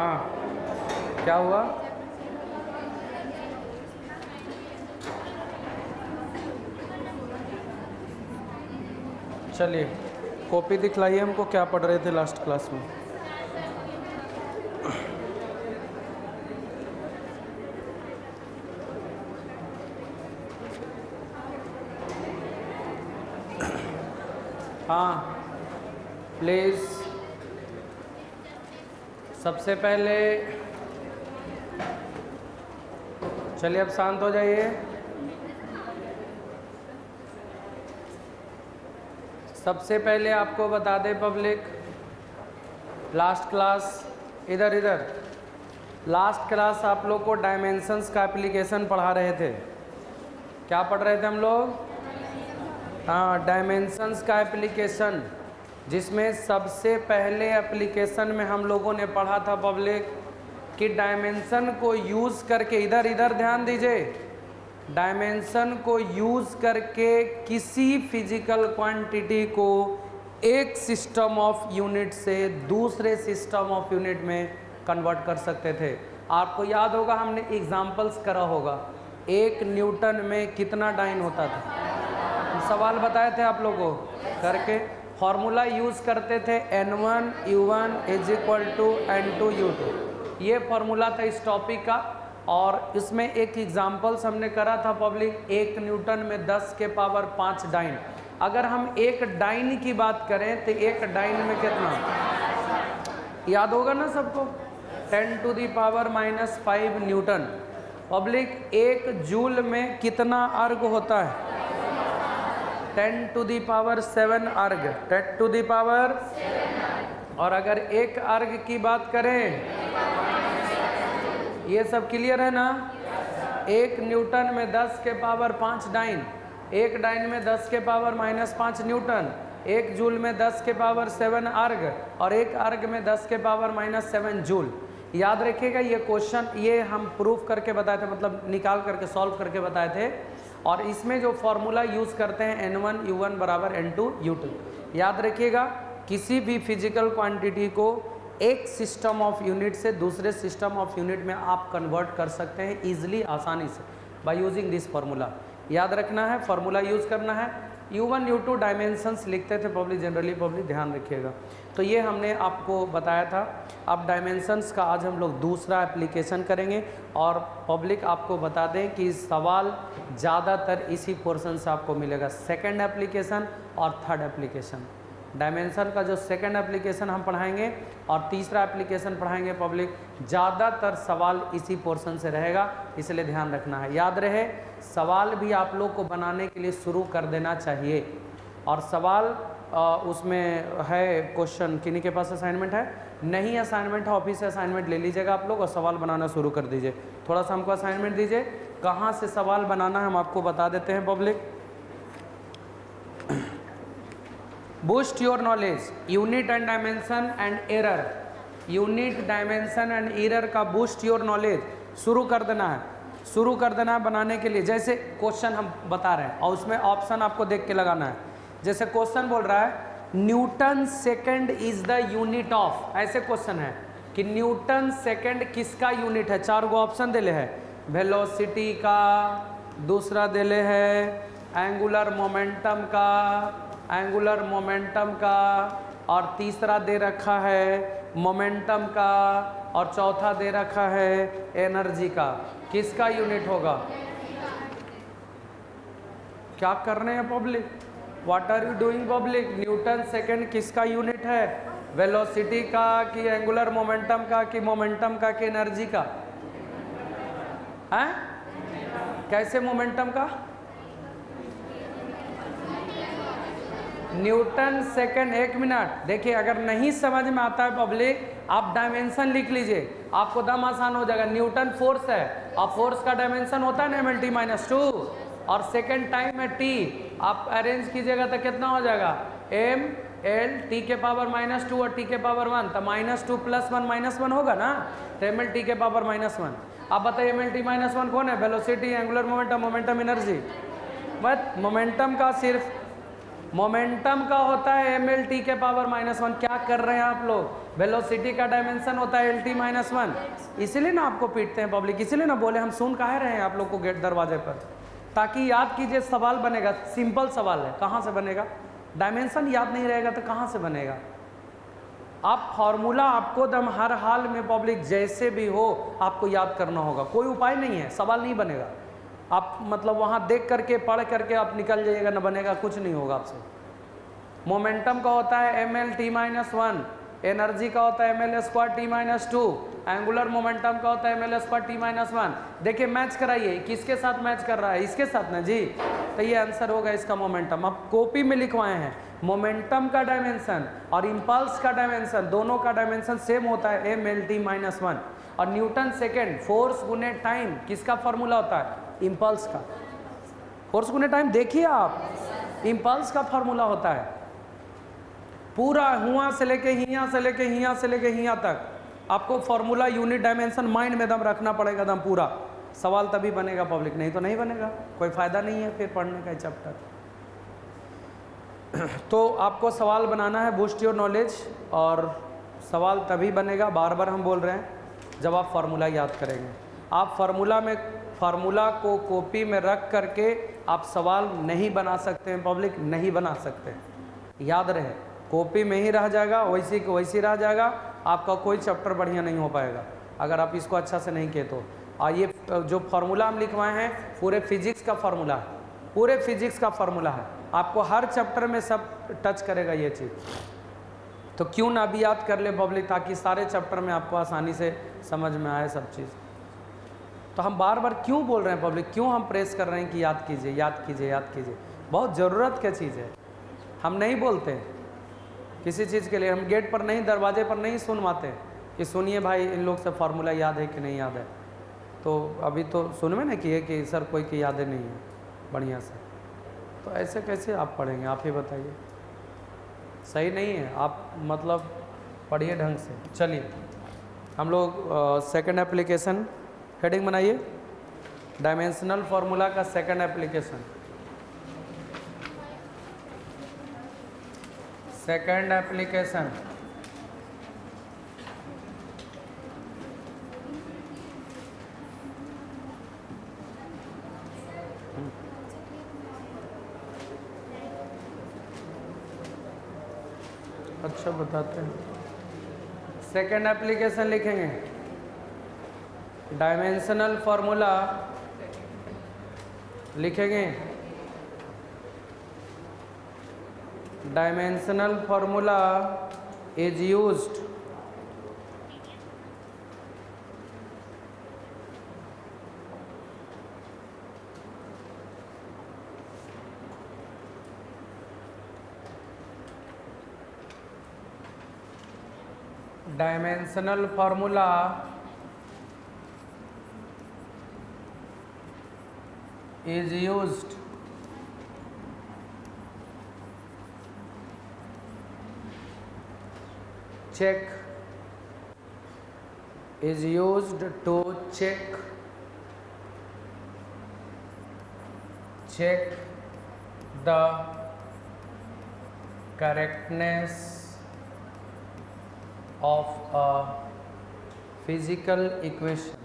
हाँ, क्या हुआ? चलिए, कॉपी दिखलाइए हमको, क्या पढ़ रहे थे लास्ट क्लास में। हाँ प्लीज़, सबसे पहले चलिए अब शांत हो जाइए। सबसे पहले आपको बता दें पब्लिक, लास्ट क्लास इधर लास्ट क्लास आप लोग को डायमेंशंस का एप्लीकेशन पढ़ा रहे थे। क्या पढ़ रहे थे हम लोग? हाँ, डायमेंशंस का एप्लीकेशन, जिसमें सबसे पहले एप्लीकेशन में हम लोगों ने पढ़ा था पब्लिक कि डायमेंशन को यूज़ करके, इधर ध्यान दीजिए, डायमेंशन को यूज़ करके किसी फिजिकल क्वांटिटी को एक सिस्टम ऑफ यूनिट से दूसरे सिस्टम ऑफ यूनिट में कन्वर्ट कर सकते थे। आपको याद होगा, हमने एग्जाम्पल्स करा होगा, 1 न्यूटन में कितना डाइन होता था। सवाल बताए थे आप लोगों को करके, फॉर्मूला यूज़ करते थे N1 U1 = N2 U2, ये फॉर्मूला था इस टॉपिक का। और इसमें एक एग्जाम्पल्स हमने करा था पब्लिक, 1 न्यूटन में 10 के पावर 5 डाइन। अगर हम एक डाइन की बात करें तो एक डाइन में कितना याद होगा ना सबको? 10⁻⁻5 न्यूटन। पब्लिक, 1 जूल में कितना अर्ग होता है? 10⁻7 अर्ग, 10⁻7। और अगर एक अर्ग की बात करें, ये सब क्लियर है ना? 1 न्यूटन में 10 के पावर 5 डाइन, 1 डाइन में 10 के पावर -5 न्यूटन, 1 जूल में 10 के पावर 7 अर्ग, और 1 अर्ग में 10 के पावर -7 जूल। याद रखिएगा, ये क्वेश्चन ये हम प्रूफ करके बताए थे, मतलब निकाल करके सॉल्व करके बताए थे। और इसमें जो फॉर्मूला यूज़ करते हैं N1 U1 = N2 U2। याद रखिएगा, किसी भी फिजिकल क्वांटिटी को एक सिस्टम ऑफ यूनिट से दूसरे सिस्टम ऑफ यूनिट में आप कन्वर्ट कर सकते हैं इजीली, आसानी से, बाय यूजिंग दिस फार्मूला। याद रखना है, फार्मूला यूज़ करना है। U1 U2 डायमेंशंस लिखते थे पब्लिक, जनरली पब्लिक ध्यान रखिएगा। तो ये हमने आपको बताया था। अब डायमेंशंस का आज हम लोग दूसरा एप्लीकेशन करेंगे। और पब्लिक आपको बता दें कि सवाल ज़्यादातर इसी पोर्शन से आपको मिलेगा, सेकेंड एप्लीकेशन और थर्ड एप्लीकेशन। डायमेंशन का जो सेकंड एप्लीकेशन हम पढ़ाएंगे और तीसरा एप्लीकेशन पढ़ाएंगे पब्लिक, ज़्यादातर सवाल इसी पोर्शन से रहेगा, इसलिए ध्यान रखना है। याद रहे, सवाल भी आप लोग को बनाने के लिए शुरू कर देना चाहिए। और सवाल उसमें है क्वेश्चन, किन्हीं के पास असाइनमेंट है? नहीं असाइनमेंट है, ऑफिस से असाइनमेंट ले लीजिएगा आप लोग और सवाल बनाना शुरू कर दीजिए। थोड़ा सा हमको असाइनमेंट दीजिए, कहाँ से सवाल बनाना है हम आपको बता देते हैं public. Boost your knowledge, unit and dimension and error, unit dimension and error का बूस्ट योर नॉलेज शुरू कर देना है, शुरू कर देना है बनाने के लिए। जैसे क्वेश्चन हम बता रहे हैं और उसमें ऑप्शन आपको देख के लगाना है। जैसे क्वेश्चन बोल रहा है Newton second is the unit of, ऐसे क्वेश्चन है कि न्यूटन सेकंड किसका यूनिट है। 4 गो ऑप्शन दिले है, वेलोसिटी का, दूसरा दिले है एंगुलर मोमेंटम का, एंगुलर मोमेंटम का, और तीसरा दे रखा है मोमेंटम का, और चौथा दे रखा है एनर्जी का। किसका यूनिट होगा? क्या कर रहे हैं public? What are you doing public? Newton second किसका यूनिट है? वेलोसिटी का कि एंगुलर मोमेंटम का कि मोमेंटम का कि एनर्जी का? हैं? कैसे मोमेंटम का? न्यूटन सेकंड, 1 मिनट देखिए, अगर नहीं समझ में आता है पब्लिक, आप डायमेंशन लिख लीजिए, आपको दम आसान हो जाएगा। न्यूटन फोर्स है और फोर्स का डायमेंशन होता है ना mLT-2, और सेकंड टाइम में t, आप अरेंज कीजिएगा तो कितना हो जाएगा? mL T⁻2 और T⁻1, तो -2 + 1 -1 होगा ना, तो mL T⁻1। आप बताइए mLT-1 कौन है? Velocity, angular momentum, momentum, energy. But momentum का सिर्फ मोमेंटम का होता है mlt के पावर -1। क्या कर रहे हैं आप लोग? वेलोसिटी का डायमेंशन होता है lt -1। इसीलिए ना आपको पीटते हैं पब्लिक, इसीलिए ना बोले हम सुन काहे रहे हैं आप लोग को गेट दरवाजे पर, ताकि याद कीजिए सवाल बनेगा। सिंपल सवाल है, कहाँ से बनेगा? डायमेंशन याद नहीं रहेगा तो कहाँ से बनेगा? आप फॉर्मूला आपको दम हर हाल में पब्लिक जैसे भी हो आपको याद करना होगा, कोई उपाय नहीं है, सवाल नहीं बनेगा। आप मतलब वहाँ देख करके पढ़ करके आप निकल जाइएगा, ना बनेगा, कुछ नहीं होगा आपसे। मोमेंटम का होता है ml(t-1), एनर्जी का होता है ml²t-2, एंगुलर मोमेंटम का होता है ml²t-1। देखिए मैच कराइए, किसके साथ मैच कर रहा है? इसके साथ ना जी, तो ये आंसर होगा इसका मोमेंटम। अब कॉपी में लिखवाए हैं मोमेंटम का डायमेंशन और इम्पल्स का डायमेंशन, दोनों का डायमेंशन सेम होता है mlt-1। और न्यूटन सेकेंड, फोर्स गुने टाइम किसका फॉर्मूला होता है? इम्पल्स का। फोर्स गुने टाइम देखिए आप, इम्पल्स का फॉर्मूला होता है। पूरा हुआ से लेके हिया से लेके हिया से लेके हिया तक आपको फॉर्मूला यूनिट डायमेंशन माइंड में दम रखना पड़ेगा दम पूरा, सवाल तभी बनेगा पब्लिक, नहीं तो नहीं बनेगा, कोई फायदा नहीं है फिर पढ़ने का चैप्टर। तो आपको सवाल बनाना है, बूस्ट योर नॉलेज, और सवाल तभी बनेगा, बार बार हम बोल रहे हैं, जब आप फार्मूला याद करेंगे। आप फार्मूला को कॉपी में रख करके आप सवाल नहीं बना सकते हैं पब्लिक, नहीं बना सकते, याद रहे। कॉपी में ही रह जाएगा, वैसी को वैसी रह जाएगा, आपका कोई चैप्टर बढ़िया नहीं हो पाएगा अगर आप इसको अच्छा से नहीं किए तो। और ये जो फार्मूला हम लिखवाए हैं पूरे फिजिक्स का फार्मूला है, पूरे फिजिक्स का फार्मूला है, आपको हर चैप्टर में सब टच करेगा ये चीज़। तो क्यों ना अभी याद कर ले पब्लिक, ताकि सारे चैप्टर में आपको आसानी से समझ में आए सब चीज़। तो हम बार बार क्यों बोल रहे हैं पब्लिक, क्यों हम प्रेस कर रहे हैं कि याद कीजिए याद कीजिए याद कीजिए, बहुत ज़रूरत की चीज़ है। हम नहीं बोलते किसी चीज़ के लिए, हम गेट पर नहीं, दरवाजे पर नहीं सुनवाते कि सुनिए भाई इन लोग से फार्मूला याद है कि नहीं याद है। तो अभी तो सुनवे ना किए कि सर कोई की यादें नहीं है बढ़िया से, तो ऐसे कैसे आप पढ़ेंगे? आप ही बताइए, सही नहीं है। आप मतलब पढ़िए ढंग से। चलिए हम लोग सेकंड एप्लीकेशन हेडिंग बनाइए, डायमेंशनल फार्मूला का सेकंड एप्लीकेशन। सेकंड एप्लीकेशन अच्छा बताते हैं। सेकंड एप्लीकेशन लिखेंगे, डायमेंशनल फार्मूला लिखेंगे, dimensional formula is used dimensional formula is used check is used to check the correctness of a physical equation.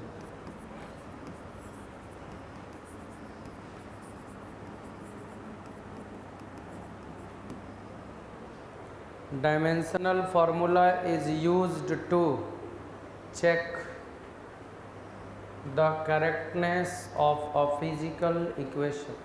Dimensional formula is used to check the correctness of a physical equation.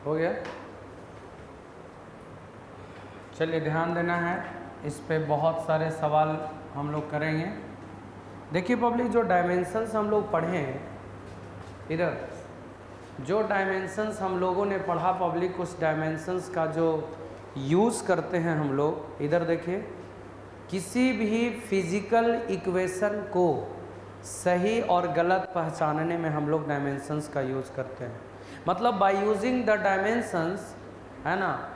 हो गया? चलिए ध्यान देना है इस पे, बहुत सारे सवाल हम लोग करेंगे। देखिए पब्लिक, जो डायमेंशंस हम लोग पढ़े हैं, इधर जो डायमेंशंस हम लोगों ने पढ़ा पब्लिक, उस डायमेंशंस का जो यूज़ करते हैं हम लोग, इधर देखिए, किसी भी फिजिकल इक्वेशन को सही और गलत पहचानने में हम लोग डायमेंशंस का यूज़ करते हैं। मतलब बाय यूजिंग द डायमेंशंस, है ना,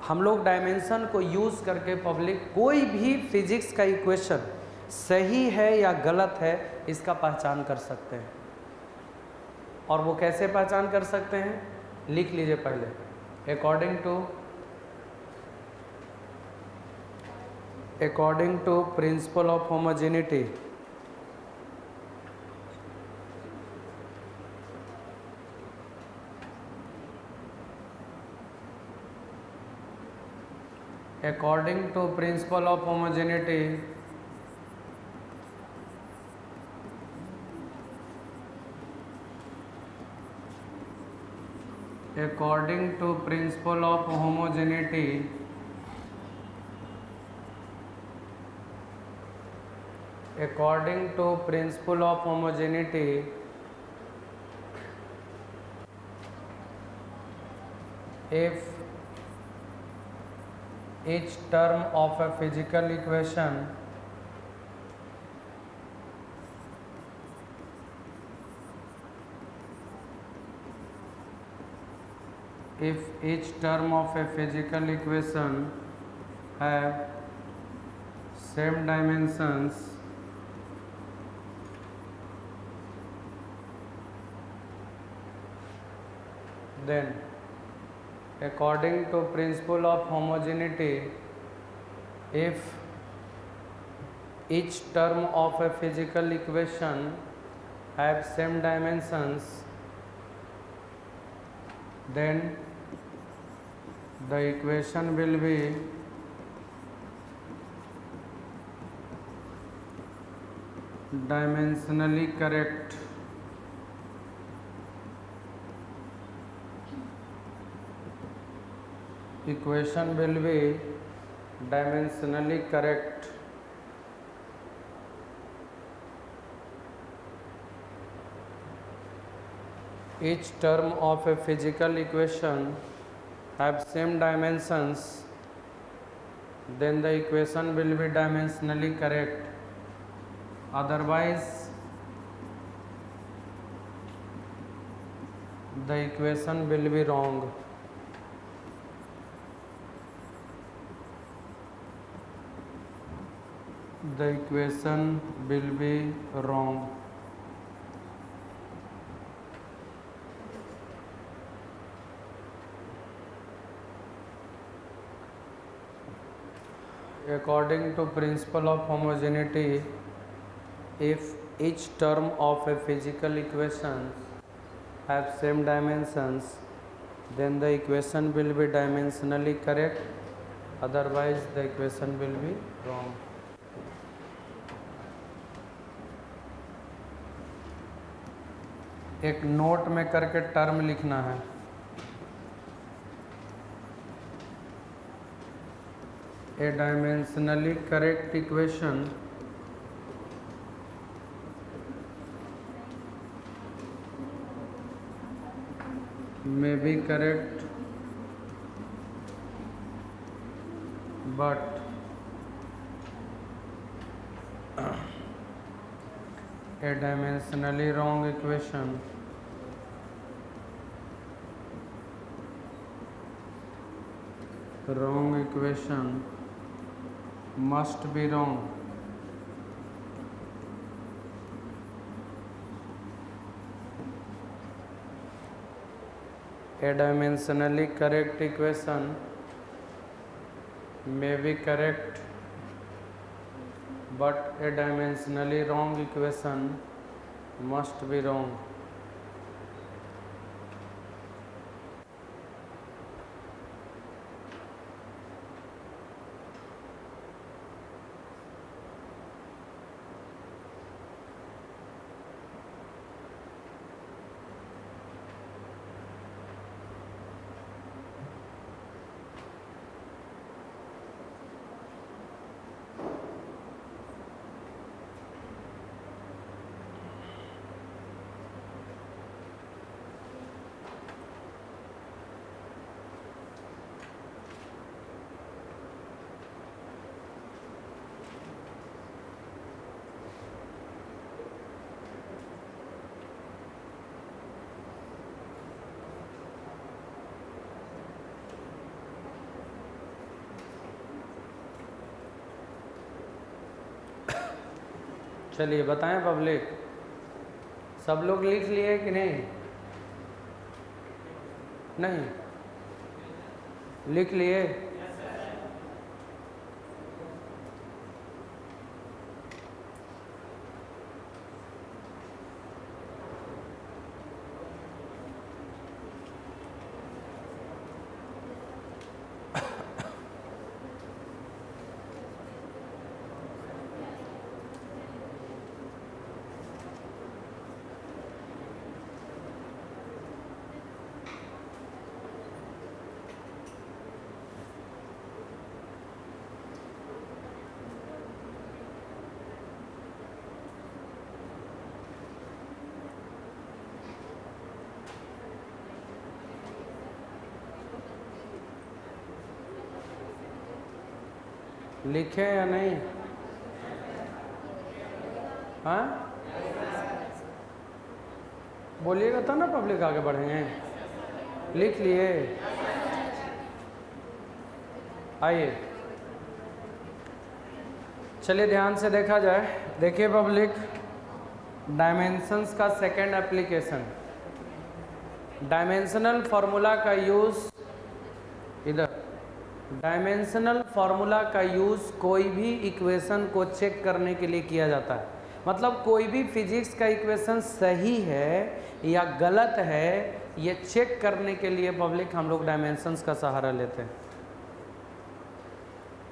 हम लोग डायमेंशन को यूज़ करके पब्लिक कोई भी फिजिक्स का इक्वेशन सही है या गलत है इसका पहचान कर सकते हैं। और वो कैसे पहचान कर सकते हैं, लिख लीजिए पहले। According to principle of homogeneity, according to principle of homogeneity, according to principle of homogeneity, according to principle of homogeneity, if each term of a physical equation have same dimensions, then according to principle of homogeneity, if each term of a physical equation have same dimensions, then the equation will be dimensionally correct. Equation will be dimensionally correct. Each term of a physical equation have same dimensions, then the equation will be dimensionally correct. Otherwise the equation will be wrong. The equation will be wrong. According to principle of homogeneity, if each term of a physical equation have same dimensions, then the equation will be dimensionally correct. Otherwise the equation will be wrong. एक note में करके term लिखना है। A dimensionally correct equation may be correct, but a dimensionally wrong equation must be wrong. A dimensionally correct equation may be correct, but a dimensionally wrong equation must be wrong. चलिए बताएं public, सब लोग लिख लिए कि नहीं? नहीं लिख लिए? लिखे या नहीं? हाँ बोलिएगा तो ना पब्लिक आगे बढ़ेंगे। लिख लिए? आइए चलिए ध्यान से देखा जाए। देखिए पब्लिक, डायमेंशंस का सेकंड एप्लीकेशन, डायमेंशनल फार्मूला का यूज़, इधर डायमेंशनल फार्मूला का यूज़ कोई भी इक्वेशन को चेक करने के लिए किया जाता है। मतलब कोई भी फिजिक्स का इक्वेशन सही है या गलत है, ये चेक करने के लिए पब्लिक हम लोग डायमेंशंस का सहारा लेते हैं।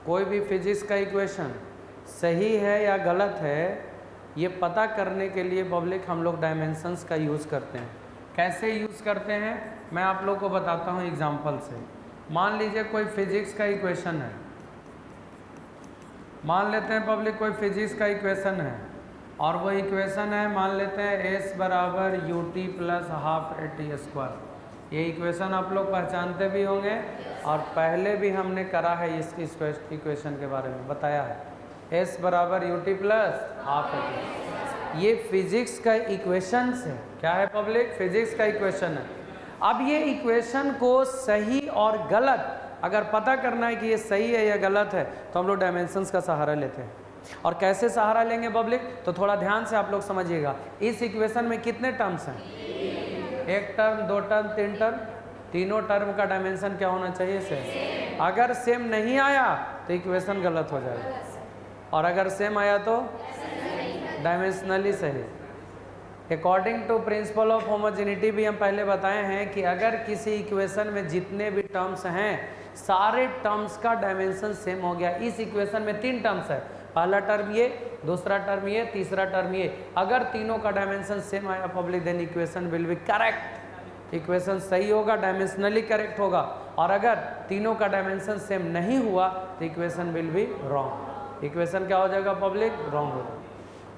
कोई भी फिजिक्स का इक्वेशन सही है या गलत है, ये पता करने के लिए पब्लिक हम लोग डायमेंशंस का यूज़ करते हैं। कैसे यूज़ करते हैं मैं आप लोग को बताता हूँ एग्जाम्पल से। मान लीजिए कोई फिजिक्स का इक्वेशन है, मान लेते हैं पब्लिक कोई फिजिक्स का इक्वेशन है, और वो इक्वेशन है, मान लेते हैं s बराबर U T plus half A T square. ये इक्वेशन आप लोग पहचानते भी होंगे और पहले भी हमने करा है इस इक्वेशन के बारे में बताया है। s बराबर U T plus half A T, ये फिजिक्स का इक्वेशन है। क्या है पब्लिक? फिजिक्स का इक्वेशन है। अब ये इक्वेशन को सही और गलत अगर पता करना है कि ये सही है या गलत है, तो हम लोग डायमेंशंस का सहारा लेते हैं। और कैसे सहारा लेंगे पब्लिक, तो थोड़ा ध्यान से आप लोग समझिएगा। इस इक्वेशन में कितने टर्म्स हैं? एक टर्म, दो टर्म, तीन टर्म। तीनों टर्म का डायमेंशन क्या होना चाहिए? सेम। अगर सेम नहीं आया तो इक्वेशन गलत हो जाएगा, और अगर सेम आया तो डायमेंशनली सही। According to principle of homogeneity भी हम पहले बताए हैं कि अगर किसी इक्वेशन में जितने भी टर्म्स हैं, सारे टर्म्स का डायमेंशन सेम हो गया। इस इक्वेशन में तीन टर्म्स है, पहला टर्म ये, दूसरा टर्म ये, तीसरा टर्म ये। अगर तीनों का डायमेंशन सेम आया public, then equation will be correct. Equation सही होगा, डायमेंशनली करेक्ट होगा। और अगर तीनों का डायमेंशन सेम नहीं हुआ तो equation will be wrong. Equation क्या हो जाएगा पब्लिक? रॉन्ग होगा।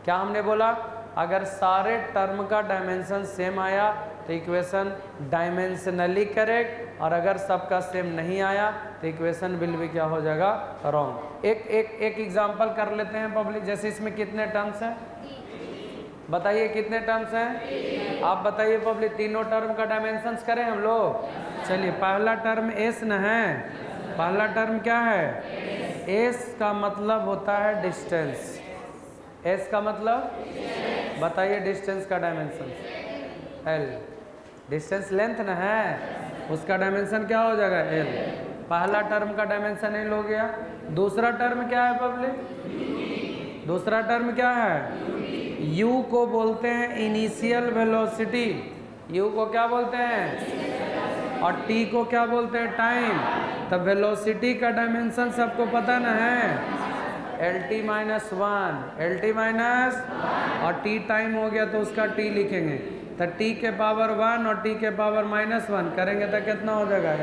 क्या हमने बोला? अगर सारे टर्म का डायमेंशन सेम आया तो इक्वेशन डायमेंशनली करेक्ट, और अगर सबका सेम नहीं आया तो इक्वेशन विल भी क्या हो जाएगा? रॉन्ग। एक एग्जांपल कर लेते हैं पब्लिक। जैसे इसमें कितने टर्म्स हैं बताइए, कितने टर्म्स हैं? आप बताइए पब्लिक, तीनों टर्म का डायमेंशंस करें हम लोग। चलिए पहला टर्म एस न है, पहला टर्म क्या है? एस का मतलब होता है डिस्टेंस। एस का मतलब बताइए डिस्टेंस का डायमेंशन एल। डिस्टेंस लेंथ न है, उसका डायमेंशन क्या हो जाएगा? एल। पहला टर्म का डायमेंशन एल हो गया। दूसरा टर्म क्या है पब्लिक? दूसरा टर्म क्या है? यू को बोलते हैं इनिशियल वेलोसिटी। यू को क्या बोलते हैं? और टी को क्या बोलते हैं? टाइम। तब वेलोसिटी का डायमेंशन सबको पता न है, L T minus one, L T minus, और टी टाइम हो गया तो उसका टी लिखेंगे। तो टी के पावर वन और टी के पावर माइनस वन करेंगे तो कितना हो जाएगा?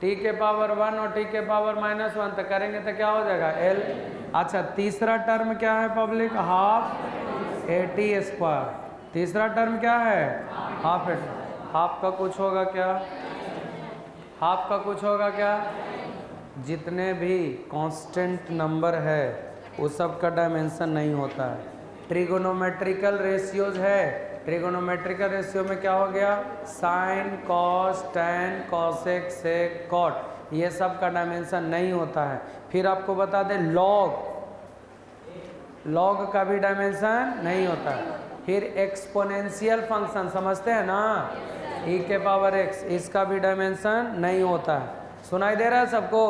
टी के पावर वन और टी के पावर माइनस वन, तो करेंगे तो क्या हो जाएगा? एल। अच्छा तीसरा टर्म क्या है public? Half A T square. तीसरा टर्म क्या है? हाफ ए। हाफ का कुछ होगा क्या? हाफ का कुछ होगा क्या? जितने भी कांस्टेंट नंबर है वो सब का डायमेंशन नहीं होता है। ट्रिगोनोमेट्रिकल रेशियोज है, ट्रिगोनोमेट्रिकल रेशियो में क्या हो गया? साइन, कॉस, टैन, कॉसेक, सेक, कॉट, ये सब का डायमेंशन नहीं होता है। फिर आपको बता दें लॉग, लॉग का भी डायमेंशन नहीं होता। फिर एक्सपोनेंशियल फंक्शन समझते हैं ना, e के पावर x, इसका भी डायमेंशन नहीं होता है। सुनाई दे रहा है सबको?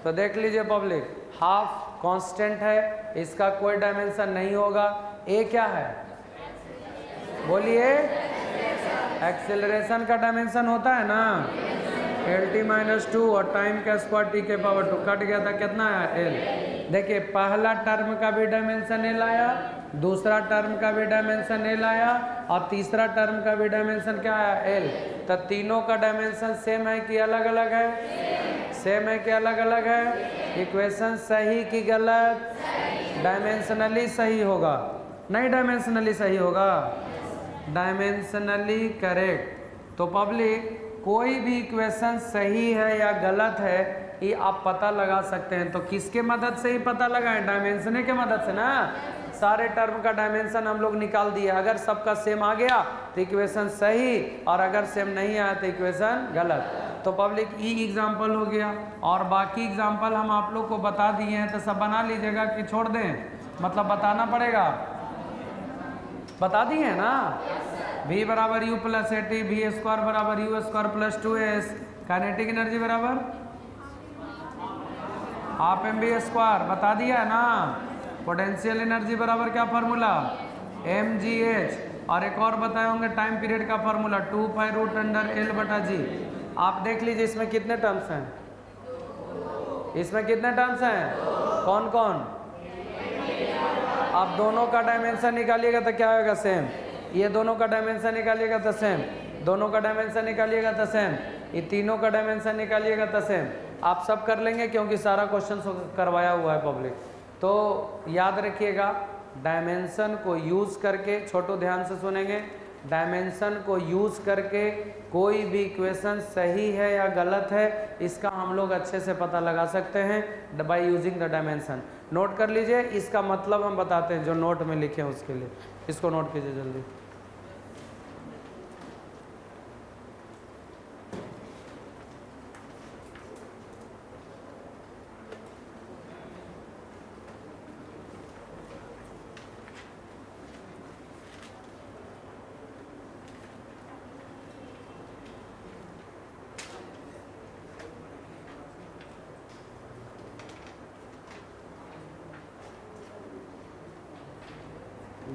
तो देख लीजिए पब्लिक, हाफ कांस्टेंट है, इसका कोई डायमेंशन नहीं होगा। ए क्या है बोलिए? एक्सेलरेशन का डायमेंशन होता है ना, LT-2 और टाइम का स्क्वायर t के पावर 2 कट गया था, कितना है l। देखिए पहला टर्म का भी डायमेंशन l आया, दूसरा टर्म का भी डायमेंशन l आया और तीसरा टर्म का भी डायमेंशन क्या आया l। तो तीनों का डायमेंशन सेम है कि अलग अलग है? सेम है कि अलग अलग है? इक्वेशन सही कि गलत? डायमेंशनली सही होगा, नहीं डायमेंशनली सही होगा? Dimensionally correct. तो पब्लिक कोई भी इक्वेशन सही है या गलत है ये आप पता लगा सकते हैं। तो किसके मदद से ही पता लगाएं? डायमेंशन के मदद से ना। सारे टर्म का डायमेंशन हम लोग निकाल दिए, अगर सबका सेम आ गया तो इक्वेशन सही, और अगर सेम नहीं आया तो इक्वेशन गलत। तो पब्लिक ई एग्जाम्पल हो गया, और बाकी एग्जाम्पल हम आप लोग को बता दिए हैं, तो सब बना लीजिएगा कि छोड़ दें? मतलब बताना पड़ेगा, बता दिए है ना। v बराबर u plus A T, V square बराबर U square plus 2s, kinetic energy बराबर हाफ एम बी स्क्वायर, बता दिया है ना। पोटेंशियल एनर्जी बराबर क्या फार्मूला? mgh। और एक और बताए होंगे टाइम पीरियड का फार्मूला 2π√L/g। आप देख लीजिए इसमें कितने टर्म्स हैं, इसमें कितने टर्म्स हैं, कौन कौन? आप दोनों का डायमेंशन निकालिएगा तो क्या होगा? सेम। ये दोनों का डायमेंशन निकालिएगा तो सेम, दोनों का डायमेंशन निकालिएगा तो सेम, ये तीनों का डायमेंशन निकालिएगा तो सेम। आप सब कर लेंगे क्योंकि सारा क्वेश्चन करवाया हुआ है पब्लिक। तो याद रखिएगा, डायमेंशन को यूज़ करके, छोटो ध्यान से सुनेंगे, डायमेंशन को यूज़ करके कोई भी इक्वेशन सही है या गलत है इसका हम लोग अच्छे से पता लगा सकते हैं by using the dimension. Note कर लीजिए, इसका मतलब हम बताते हैं जो नोट में लिखे हैं उसके लिए, इसको नोट कीजिए जल्दी।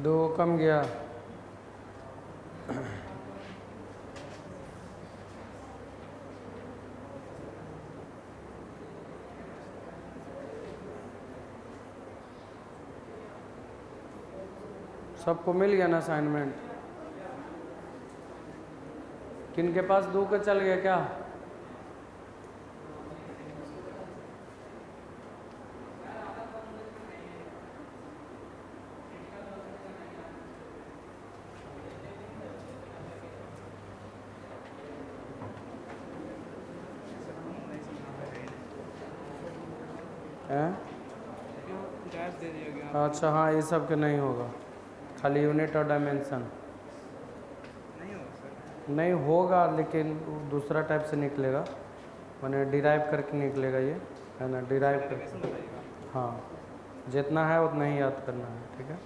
दो कम गया, सबको मिल गया ना असाइनमेंट? किन के पास दो का चल गया क्या? अच्छा हाँ, ये सब के नहीं होगा, खाली यूनिट और डायमेंशन नहीं होगा, लेकिन दूसरा टाइप से निकलेगा, मैंने डिराइव करके निकलेगा ये, है ना, डिराइव करके। हाँ, जितना है उतना ही याद करना है, ठीक है।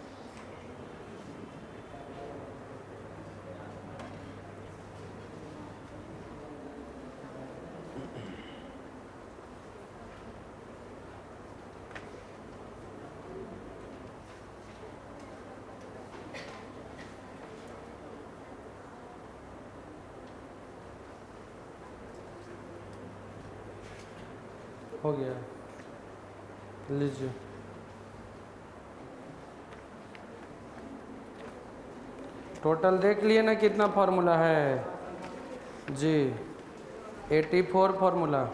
हो गया, लीजिए। टोटल देख लिए ना कितना फार्मूला है जी? 84 फार्मूला।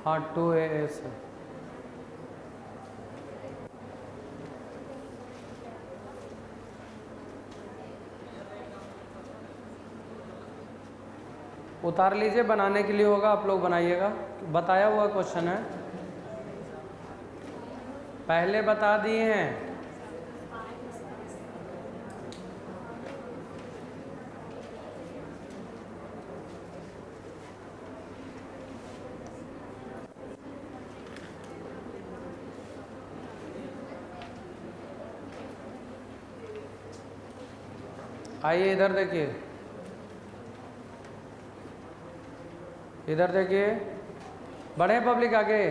हाँ 2AS है। उतार लीजिए, बनाने के लिए होगा, आप लोग बनाइएगा। बताया हुआ क्वेश्चन है, पहले बता दिए हैं। आइए इधर देखिए, इधर देखिए, बढ़े पब्लिक आगे।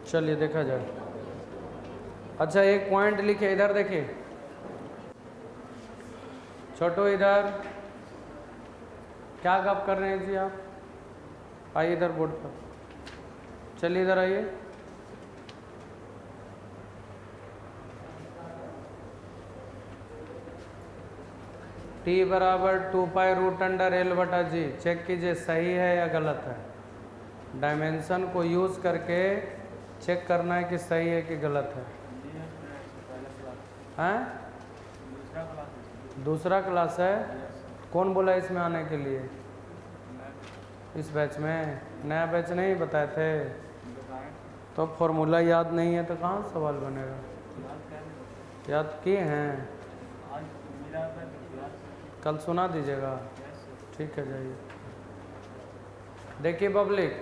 चलिए देखा जाए। अच्छा एक पॉइंट लिखे, इधर देखिए छोटो, इधर क्या गप कर रहे हैं जी आप? आइए इधर बोर्ड पर, चलिए इधर आइए। टी बराबर 2π√L/g। चेक कीजिए सही है या गलत है। डायमेंशन को यूज़ करके चेक करना है कि सही है कि गलत है। हैं? दूसरा क्लास है? कौन बोला इसमें आने के लिए? इस बैच में? नया बैच नहीं बताए थे तो फॉर्मूला याद नहीं है तो कहाँ सवाल बनेगा? याद किए हैं? कल सुना दीजिएगा। ठीक है, जाइए। देखिए पब्लिक,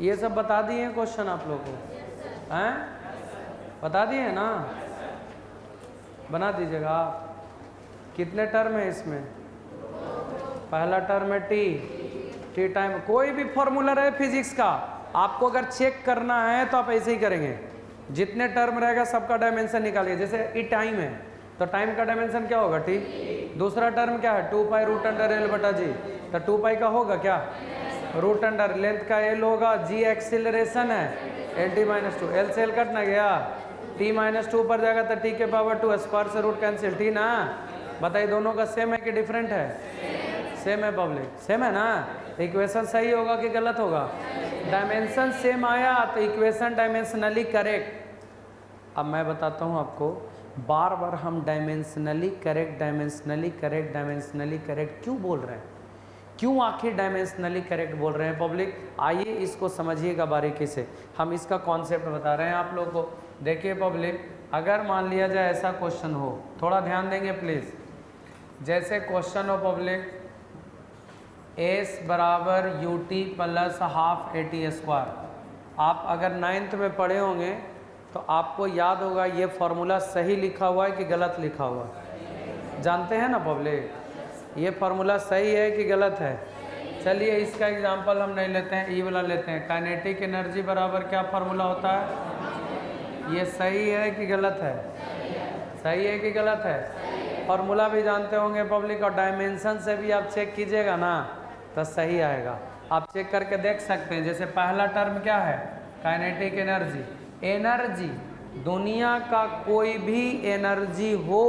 ये सब बता दिए हैं क्वेश्चन आप लोगों को, हैं? बता दिए हैं ना? बना दीजिएगा आप। कितने टर्म है इसमें? पहला टर्म है टी टाइम। कोई भी फॉर्मूला रहे फिजिक्स का, आपको अगर चेक करना है तो आप ऐसे ही करेंगे। जितने टर्म रहेगा सबका डायमेंशन निकालिए। जैसे ई टाइम है तो टाइम का डायमेंशन क्या होगा? टी। दूसरा टर्म क्या है? 2π√L/g। तो 2π का होगा क्या? √, लेंथ का L होगा, g एक्सीलरेशन है, LT-2। L से L कट ना गया, T-2 पर जाएगा तो T के पावर 2, स्क्वायर से रूट कैंसिल। टी ना? बताइए दोनों का सेम है कि डिफरेंट है? सेम है पब्लिक, सेम है ना? इक्वेशन सही होगा कि गलत होगा? डायमेंशन सेम आया तो इक्वेशन डायमेंशनली करेक्ट। अब मैं बताता हूँ आपको, बार बार हम dimensionally correct, dimensionally correct, dimensionally correct क्यों बोल रहे हैं? क्यों आखिर डायमेंशनली करेक्ट बोल रहे हैं पब्लिक? आइए इसको समझिएगा बारीकी से। हम इसका कॉन्सेप्ट बता रहे हैं आप लोगों को। देखिए पब्लिक, अगर मान लिया जाए ऐसा क्वेश्चन हो, थोड़ा ध्यान देंगे प्लीज़। जैसे क्वेश्चन हो पब्लिक, S बराबर ut प्लस हाफ AT²। आप अगर 9th में पढ़े होंगे तो आपको याद होगा ये फॉर्मूला सही लिखा हुआ है कि गलत लिखा हुआ है। जानते हैं ना पब्लिक, ये फार्मूला सही है कि गलत है? चलिए इसका एग्जांपल हम नहीं लेते हैं, ई वाला लेते हैं। काइनेटिक एनर्जी बराबर क्या फार्मूला होता है? ये सही है कि गलत है? सही है कि गलत है? फार्मूला भी जानते होंगे पब्लिक, और डायमेंशन से भी आप चेक कीजिएगा ना तो सही आएगा। आप चेक करके देख सकते हैं। जैसे पहला टर्म क्या है? Kinetic energy. एनर्जी, दुनिया का कोई भी एनर्जी हो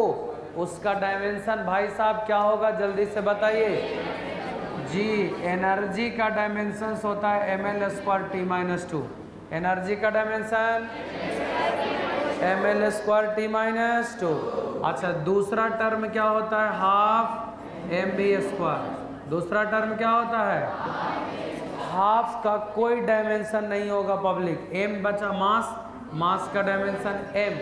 उसका डायमेंशन भाई साहब क्या होगा? जल्दी से बताइए जी। एनर्जी का डायमेंशन होता है mL²T-2। एनर्जी का डायमेंशन mL²T-2। अच्छा, दूसरा टर्म क्या होता है? Half mv²। दूसरा टर्म क्या होता है? हाफ का कोई डायमेंशन नहीं होगा पब्लिक। m बचा मास, मास का डायमेंशन m।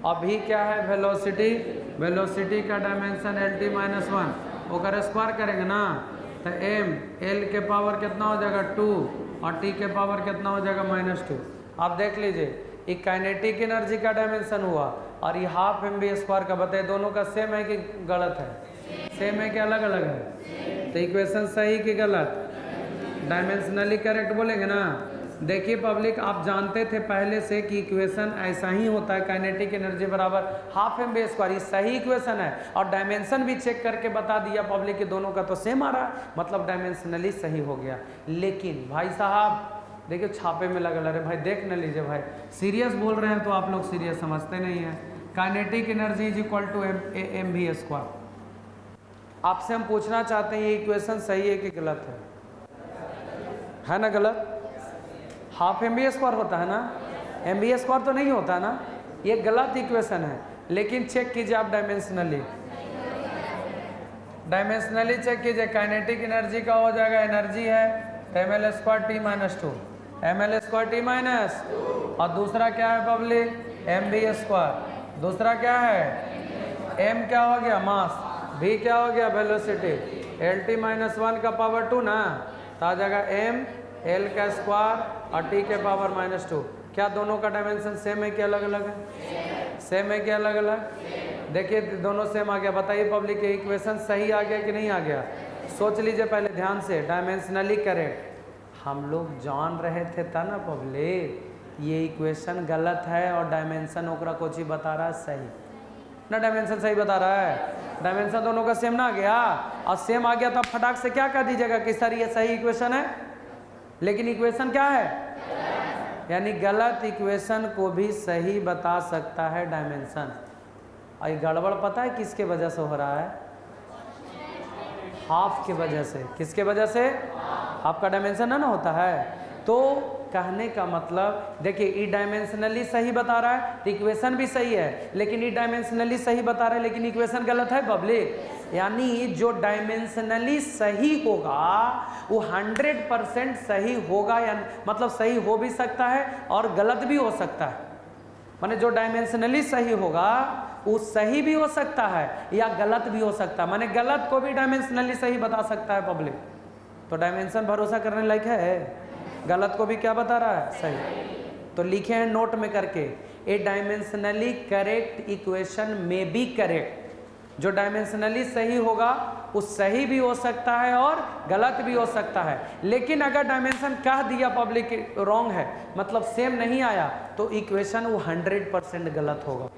अभी क्या है? वेलोसिटी, वेलोसिटी का डायमेंशन LT-1। ओकर स्क्वायर करेंगे ना तो m, l के पावर कितना हो जाएगा? 2, और t के पावर कितना हो जाएगा? -2। आप देख लीजिए, ये काइनेटिक एनर्जी का डायमेंशन हुआ और ये हाफ mv² का। बताइए दोनों का सेम है कि गलत है? सेम है कि अलग अलग है? तो इक्वेशन सही कि गलत? डायमेंशनली करेक्ट बोलेंगे ना देखिए पब्लिक, आप जानते थे पहले से कि इक्वेशन ऐसा ही होता है, काइनेटिक एनर्जी बराबर हाफ एम बी स्क्वायर, सही इक्वेशन है। और डायमेंशन भी चेक करके बता दिया पब्लिक कि दोनों का तो सेम आ रहा है, मतलब डायमेंशनली सही हो गया। लेकिन भाई साहब देखिए छापे में लगा रहे भाई, देख न लीजिए भाई, सीरियस बोल रहे हैं तो आप लोग सीरियस समझते नहीं हैं। Kinetic energy is equal to M V square. आपसे हम पूछना चाहते हैं ये इक्वेशन सही है कि गलत है ना? गलत। हाफ एम बी स्क्वायर होता है ना, एम बी स्क्वायर तो नहीं होता ना, ये गलत इक्वेशन है। लेकिन चेक कीजिए आप डायमेंशनली, चेक कीजिए। काइनेटिक एनर्जी का हो जाएगा, एनर्जी है M L square T minus two, M L square T minus, और दूसरा क्या है पब्लिक, एम बी स्क्वायर। दूसरा क्या है, एम क्या हो गया मास, भी क्या हो गया velocity, L T minus one का पावर टू ना, तो आ जाएगा एम एल का स्क्वायर और टी के पावर माइनस टू। क्या दोनों का डायमेंशन सेम है कि अलग अलग है? सेम है कि अलग अलग? देखिए दोनों सेम आ गया। बताइए पब्लिक ये इक्वेशन सही आ गया कि नहीं आ गया? सोच लीजिए पहले ध्यान से, डायमेंशनली करेक्ट। हम लोग जान रहे थे था ना पब्लिक, ये इक्वेशन गलत है और डायमेंशन ओकरा कोची बता रहा है सही ना, डायमेंशन सही बता रहा है। डायमेंशन दोनों का सेम ना आ गया, और सेम आ गया तो आप फटाक से क्या कह दीजिएगा कि सर ये सही इक्वेशन है, लेकिन इक्वेशन क्या है, यानी गलत इक्वेशन को भी सही बता सकता है डायमेंशन। और ये गड़बड़ पता है किसके वजह से हो रहा है? हाफ के वजह से। किसके वजह से? हाफ का डायमेंशन है ना होता है। तो कहने का मतलब देखिए, ई डायमेंशनली सही बता रहा है तो इक्वेशन भी सही है, लेकिन ई डायमेंशनली सही बता रहा है लेकिन इक्वेशन गलत है पब्लिक। यानी जो डायमेंशनली सही होगा वो 100% सही होगा, या मतलब सही हो भी सकता है और गलत भी हो सकता है। माने जो डायमेंशनली सही होगा वो सही भी हो सकता है या गलत भी हो सकता है। माने गलत को भी डायमेंशनली सही बता सकता है पब्लिक। तो डायमेंशन भरोसा करने लायक है, गलत को भी क्या बता रहा है, सही। तो लिखे हैं नोट में करके, ए डायमेंशनली करेक्ट इक्वेशन में बी करेक्ट। जो डायमेंशनली सही होगा वो सही भी हो सकता है और गलत भी हो सकता है। लेकिन अगर डायमेंशन कह दिया पब्लिक रॉन्ग है, मतलब सेम नहीं आया, तो इक्वेशन वो 100% गलत होगा।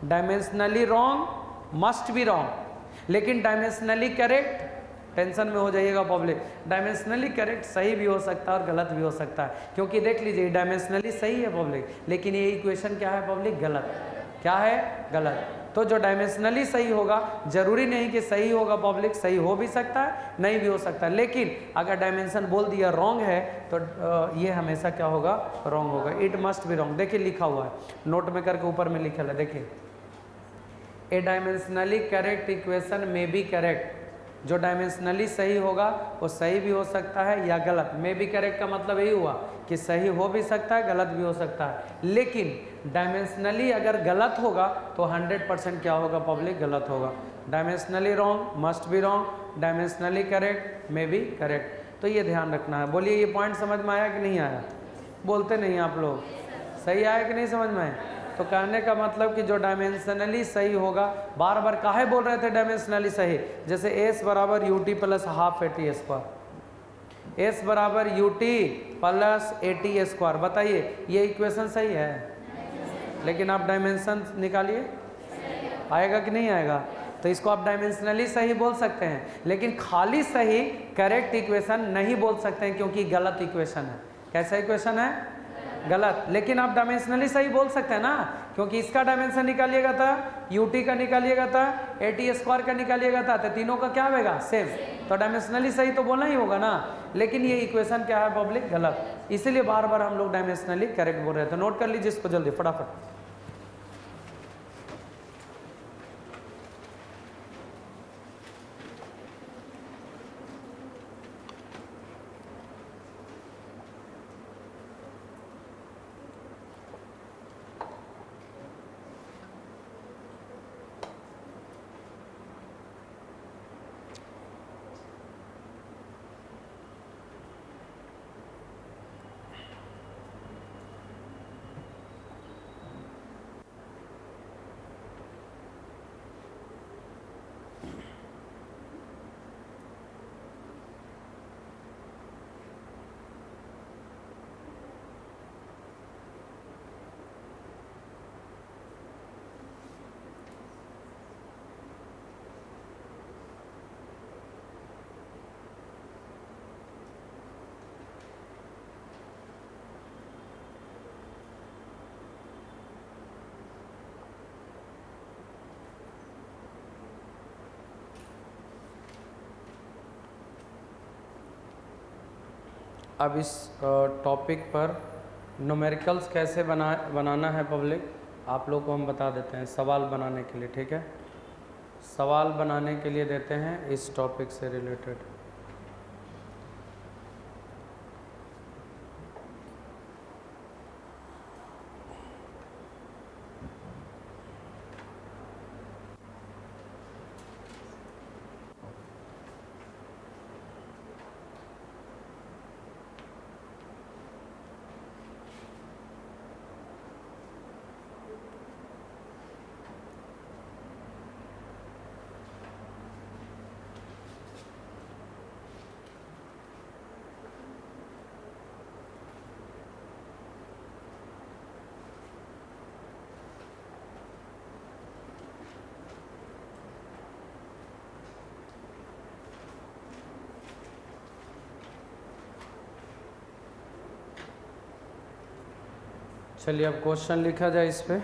Dimensionally wrong must be wrong, लेकिन डायमेंशनली करेक्ट, टेंशन में हो जाइएगा पब्लिक, डायमेंशनली करेक्ट सही भी हो सकता है और गलत भी हो सकता है। क्योंकि देख लीजिए डायमेंशनली सही है पब्लिक, लेकिन ये इक्वेशन क्या है पब्लिक, गलत। क्या है, गलत। तो जो डायमेंशनली सही होगा जरूरी नहीं कि सही होगा पब्लिक, सही हो भी सकता है नहीं भी हो सकता है। लेकिन अगर डायमेंशन बोल दिया रॉन्ग है तो ये हमेशा क्या होगा, रॉन्ग होगा। It must be wrong. देखिए लिखा हुआ है नोट में करके, ऊपर में लिखा है, देखिए ए डायमेंशनली करेक्ट इक्वेशन में बी करेक्ट। जो डायमेंशनली सही होगा वो सही भी हो सकता है या गलत। में बी करेक्ट का मतलब यही हुआ कि सही हो भी सकता है, गलत भी हो सकता है। लेकिन डायमेंशनली अगर गलत होगा तो 100% क्या होगा पब्लिक, गलत होगा। Dimensionally wrong must be wrong, dimensionally correct में बी करेक्ट। तो ये ध्यान रखना है। बोलिए ये पॉइंट समझ में आया कि नहीं आया? बोलते नहीं आप लोग, सही आया कि नहीं समझ में आया? तो कहने का मतलब कि जो डायमेंशनली सही होगा, बार बार काहे बोल रहे थे डायमेंशनली सही, जैसे एस बराबर U T plus half A T square, S बराबर U T plus A T square. बताइए ये इक्वेशन सही है, लेकिन आप डायमेंशन निकालिए, आएगा कि नहीं आएगा? तो इसको आप डायमेंशनली सही बोल सकते हैं, लेकिन खाली सही करेक्ट इक्वेशन नहीं बोल सकते हैं, क्योंकि गलत इक्वेशन है। कैसा इक्वेशन है, गलत। लेकिन आप डायमेंशनली सही बोल सकते हैं ना, क्योंकि इसका डायमेंशन निकालिएगा था, यूटी का निकालिएगा था, एटी स्क्वायर का निकालिएगा था, तो तीनों का क्या होगा, सेम। तो डायमेंशनली सही तो बोलना ही होगा ना। लेकिन ये इक्वेशन क्या है पब्लिक, गलत। इसीलिए बार बार हम लोग डायमेंशनली करेक्ट बोल रहे थे। नोट कर लीजिए इसको जल्दी फटाफट। अब इस टॉपिक पर न्यूमेरिकल्स कैसे बनाना है पब्लिक, आप लोग को हम बता देते हैं सवाल बनाने के लिए, ठीक है। सवाल बनाने के लिए देते हैं इस टॉपिक से रिलेटेड। चलिए अब क्वेश्चन लिखा जाए इस पे।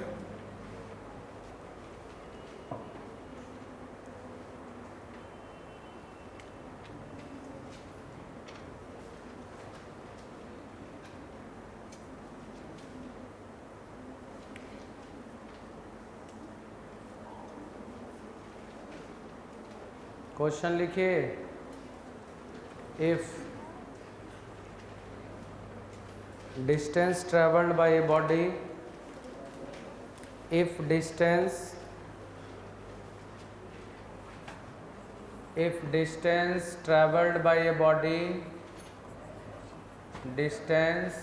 क्वेश्चन लिखिए, if distance traveled by a body, if distance traveled by a body, distance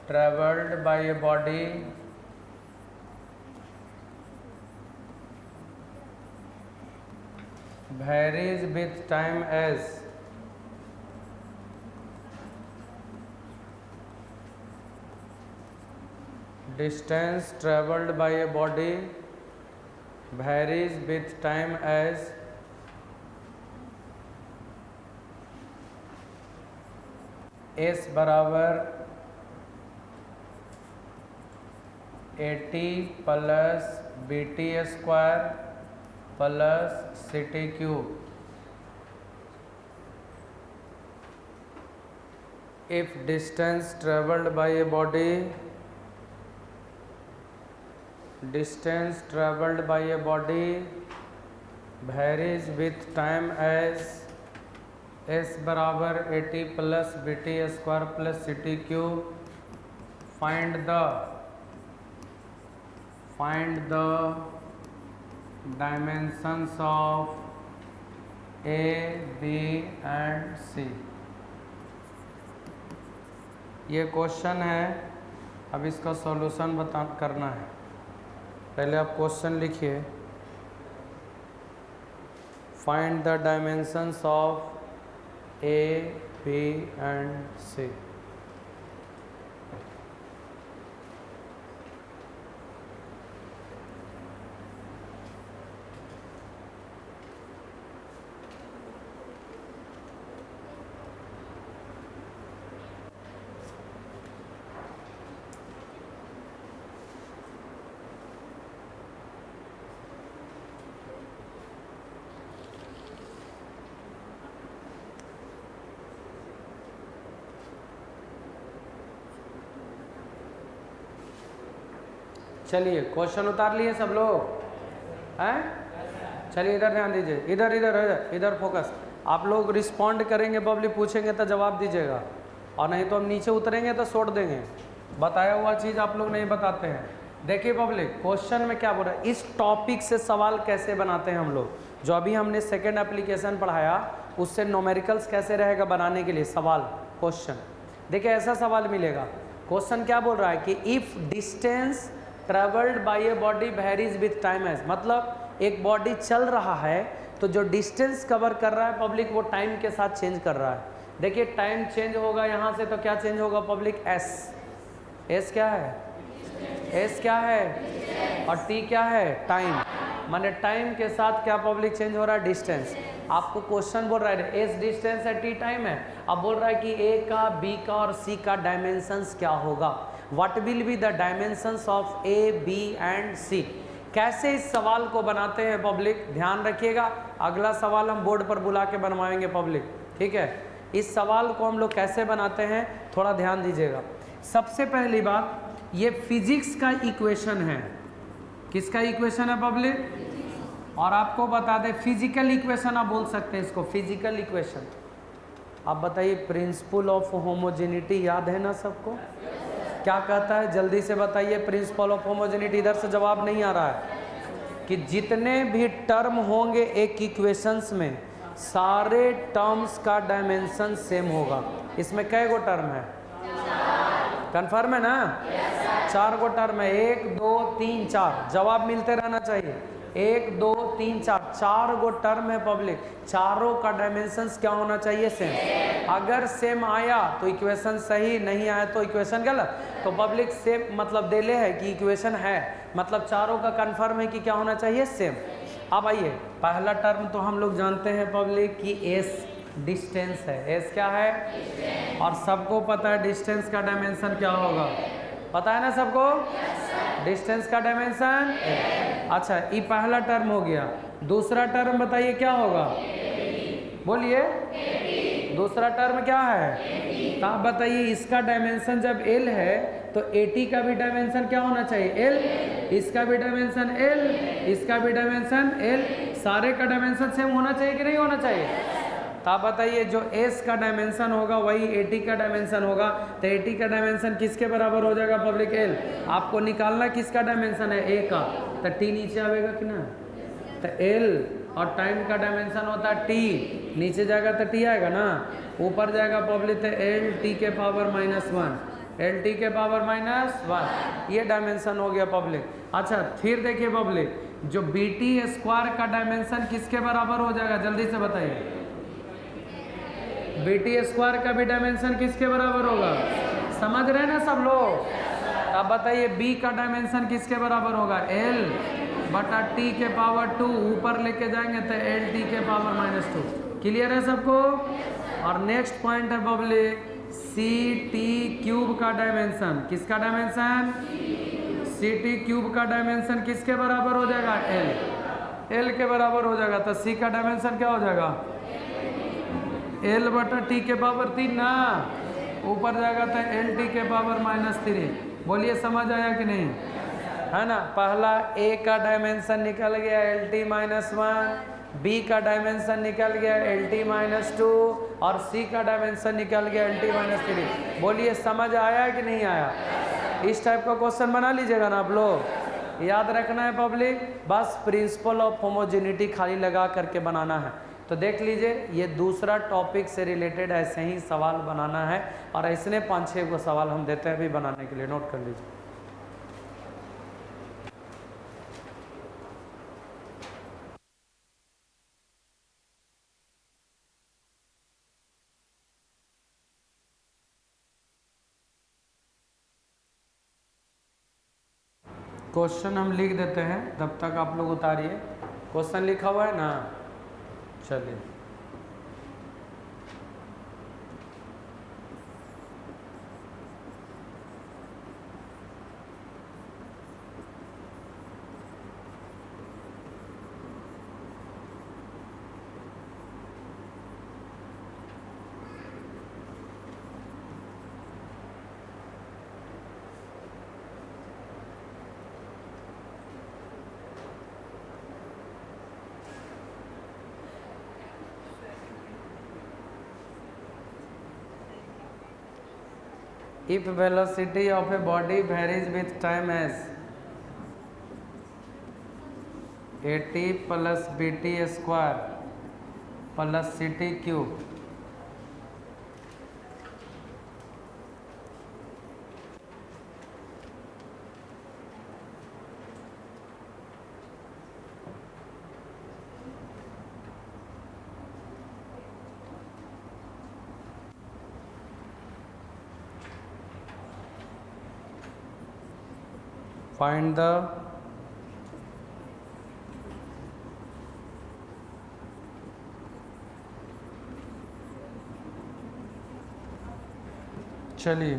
traveled by a body varies with time as distance traveled by a body varies with time as s बराबर 80 plus bt square plus ct cube. if distance traveled by a body varies with time as s बराबर 80 plus bt square plus ct cube. Find the dimensions of a, b and c। ये question है, अब इसका solution करना है। पहले आप question लिखिए, find the dimensions of A, B and C. चलिए क्वेश्चन उतार लिए सब लोग हैं? चलिए इधर ध्यान दीजिए, इधर इधर इधर इधर फोकस। आप लोग रिस्पॉन्ड करेंगे, पब्लिक पूछेंगे तो जवाब दीजिएगा, और नहीं तो हम नीचे उतरेंगे तो छोड़ देंगे। बताया हुआ चीज़ आप लोग नहीं बताते हैं। देखिए पब्लिक, क्वेश्चन में क्या बोल रहा है, इस टॉपिक से सवाल कैसे बनाते हैं हम लोग। जो अभी हमने सेकेंड एप्लीकेशन पढ़ाया उससे न्यूमेरिकल्स कैसे रहेगा बनाने के लिए सवाल क्वेश्चन। देखिए ऐसा सवाल मिलेगा, क्वेश्चन क्या बोल रहा है कि if distance travelled by a body varies with time as, मतलब एक बॉडी चल रहा है तो जो डिस्टेंस कवर कर रहा है पब्लिक वो टाइम के साथ चेंज कर रहा है। देखिए टाइम चेंज होगा यहाँ से तो क्या चेंज होगा पब्लिक, एस क्या है, एस क्या है और टी क्या है, टाइम। माने टाइम के साथ क्या पब्लिक चेंज हो रहा है, डिस्टेंस। आपको क्वेश्चन बोल रहा है एस डिस्टेंस है, टी टाइम है। अब बोल रहा है कि ए का, बी का और सी का डायमेंशंस क्या होगा, what will be the dimensions of A, B and C. कैसे इस सवाल को बनाते हैं पब्लिक, ध्यान रखिएगा। अगला सवाल हम बोर्ड पर बुला के बनवाएंगे पब्लिक, ठीक है। इस सवाल को हम लोग कैसे बनाते हैं थोड़ा ध्यान दीजिएगा। सबसे पहली बात, ये फिजिक्स का इक्वेशन है। किसका इक्वेशन है पब्लिक? और आपको बता दें फिजिकल इक्वेशन आप बोल सकते हैं इसको, फिजिकल इक्वेशन। आप बताइए, प्रिंसिपल ऑफ होमोजेनिटी याद है ना सबको? क्या कहता है जल्दी से बताइए, प्रिंसिपल ऑफ होमोजेनिटी। इधर से जवाब नहीं आ रहा है कि जितने भी टर्म होंगे एक इक्वेशंस में, सारे टर्म्स का डायमेंशन सेम होगा। इसमें कै गो टर्म है? कंफर्म है ना? 4 गो टर्म है, 1 2 3 4। जवाब मिलते रहना चाहिए, 1 2 3 4, 4 गो टर्म है पब्लिक। चारों का डायमेंशंस क्या होना चाहिए? सेम। अगर सेम आया तो इक्वेशन सही, नहीं आया तो इक्वेशन गलत। तो पब्लिक सेम मतलब देले है कि इक्वेशन है, मतलब चारों का कंफर्म है कि क्या होना चाहिए? सेम। अब आइए, पहला टर्म तो हम लोग जानते हैं पब्लिक कि एस डिस्टेंस है। एस क्या है? और सबको पता है डिस्टेंस का डायमेंशन क्या होगा, पता है ना सबको? डिस्टेंस का डायमेंशन। अच्छा, ये पहला टर्म हो गया। दूसरा टर्म बताइए क्या होगा? बोलिए, दूसरा टर्म क्या है? तो आप बताइए, इसका डायमेंशन जब एल है तो एटी का भी डायमेंशन क्या होना चाहिए? एल। इसका भी डायमेंशन एल, इसका भी डायमेंशन एल। सारे का डायमेंशन सेम होना चाहिए कि नहीं होना चाहिए? तो आप बताइए, जो एस का डायमेंशन होगा वही एटी का डायमेंशन होगा। तो एटी का डायमेंशन किसके बराबर हो जाएगा पब्लिक? एल। आपको निकालना किसका डायमेंशन है? ए का। तो टी नीचे आएगा कि ना? तो एल और टाइम का डायमेंशन होता है टी, नीचे जाएगा तो टी आएगा ना, ऊपर जाएगा पब्लिक तो एल टी के पावर -1, एल टी के पावर -1। ये डायमेंशन हो गया पब्लिक। अच्छा, फिर देखिए पब्लिक, जो बी टी स्क्वायर का डायमेंशन किसके बराबर हो जाएगा? जल्दी से बताइए, बी टी स्क्वायर का भी डायमेंशन किसके बराबर होगा? समझ रहे हैं ना सब लोग? अब बताइए, बी का डायमेंशन किसके बराबर होगा? एल बटा टी के पावर 2, ऊपर लेके जाएंगे तो एल टी के पावर -2। क्लियर है सबको? और नेक्स्ट पॉइंट है पब्लिक, सी टी क्यूब का डायमेंशन। किसका डायमेंशन? सी टी क्यूब का डायमेंशन किसके बराबर हो जाएगा? एल। एल के बराबर हो जाएगा। तो सी का डायमेंशन क्या हो जाएगा? एल बटा टी के पावर 3 ना, ऊपर जाएगा तो एल टी के पावर -3। बोलिए, समझ आया कि नहीं? है ना? पहला ए का डायमेंशन निकल गया एल टी -1, बी का डायमेंशन निकल गया एल टी -2 और सी का डायमेंशन निकल गया एल टी -3। बोलिए, समझ आया कि नहीं आया? इस टाइप का क्वेश्चन बना लीजिएगा ना आप लोग। याद रखना है पब्लिक, बस प्रिंसिपल ऑफ होमोजेनिटी खाली लगा करके बनाना है। तो देख लीजिए, ये दूसरा टॉपिक से रिलेटेड ऐसे ही सवाल बनाना है, और ऐसे 5-6 को सवाल हम देते हैं अभी बनाने के लिए, नोट कर लीजिए। क्वेश्चन हम लिख देते हैं, तब तक आप लोग उतारिए। क्वेश्चन लिखा हुआ है ना? चलिए, if velocity of a body varies with time as at plus bt square plus ct cube, find the चलिए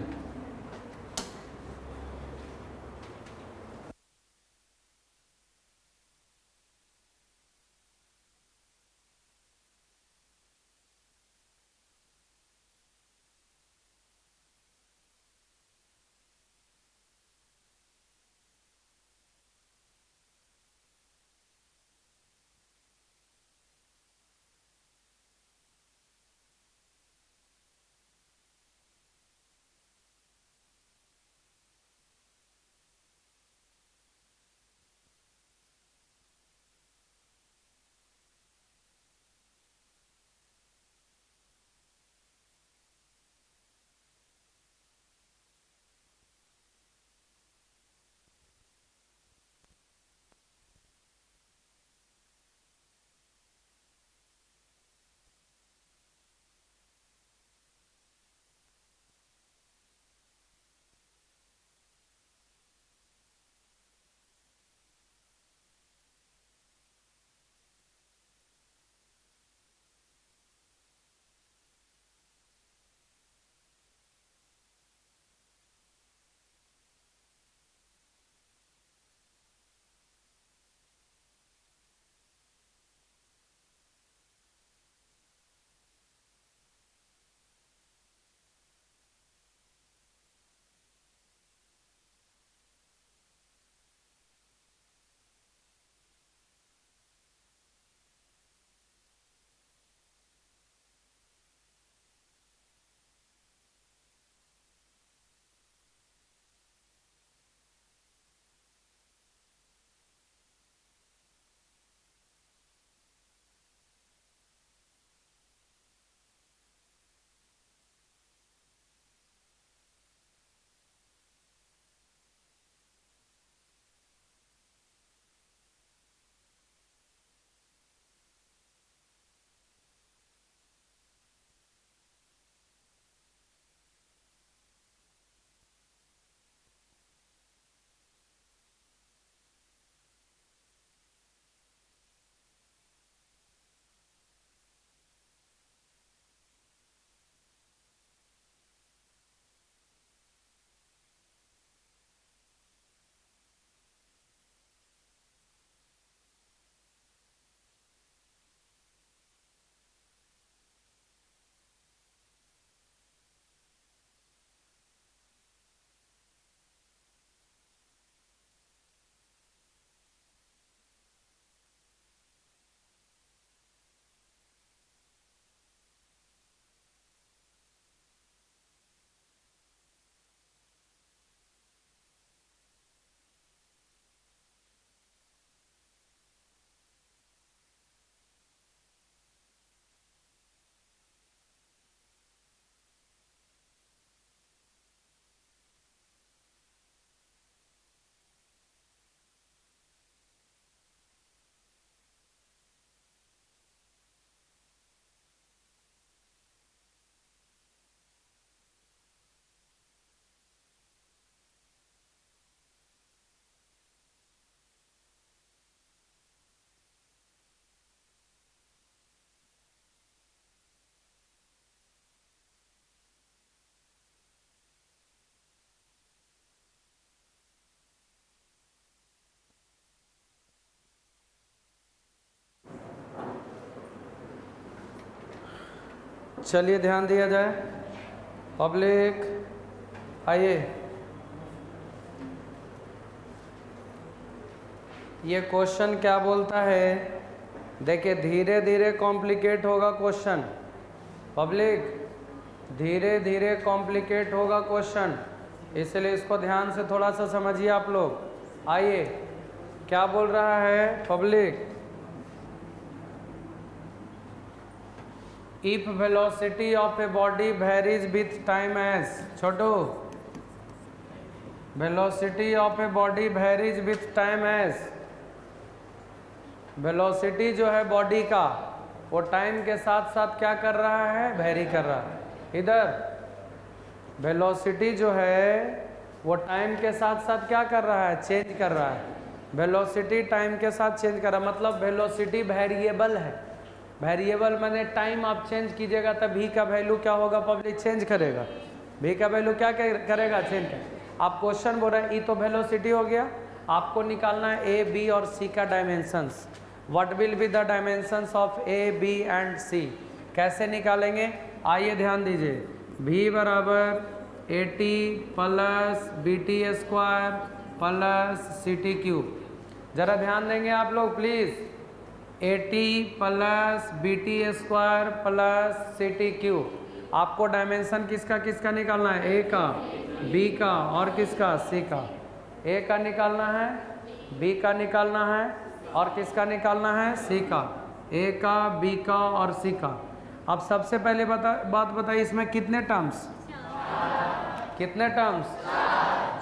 चलिए ध्यान दिया जाए पब्लिक, आइए। ये क्वेश्चन क्या बोलता है, देखिए धीरे धीरे कॉम्प्लिकेट होगा क्वेश्चन पब्लिक, धीरे धीरे कॉम्प्लिकेट होगा क्वेश्चन, इसलिए इसको ध्यान से थोड़ा सा समझिए आप लोग। आइए क्या बोल रहा है public, if velocity of a body varies with time as, Chhotu, velocity of a body varies with time as, velocity जो है बॉडी का वो टाइम के साथ साथ क्या कर रहा है, वेरी कर रहा है। इधर वेलोसिटी जो है वो टाइम के साथ साथ क्या कर रहा है, चेंज कर रहा है। वेलोसिटी टाइम के साथ चेंज कर रहा है, मतलब वेलोसिटी वेरिएबल है। वेरिएबल माने टाइम आप चेंज कीजिएगा तब v का वैल्यू क्या होगा पब्लिक, चेंज करेगा। v का वैल्यू क्या करेगा, चेंज करेगा। आप क्वेश्चन बोल रहे हैं ई तो वेलोसिटी हो गया, आपको निकालना है ए बी और सी का dimensions. What will be the dimensions of A B and C, कैसे निकालेंगे, आइए ध्यान दीजिए। v बराबर A T plus B T square plus C T cube. जरा ध्यान देंगे आप लोग please, A T plus B T square plus C T cube. आपको डायमेंशन किसका किसका निकालना है, ए का, बी का और किसका, सी का। ए का निकालना है, बी का निकालना है और किसका निकालना है, सी का। ए का, बी का और सी का। अब सबसे पहले बात बताइए, इसमें कितने टर्म्स, कितने टर्म्स,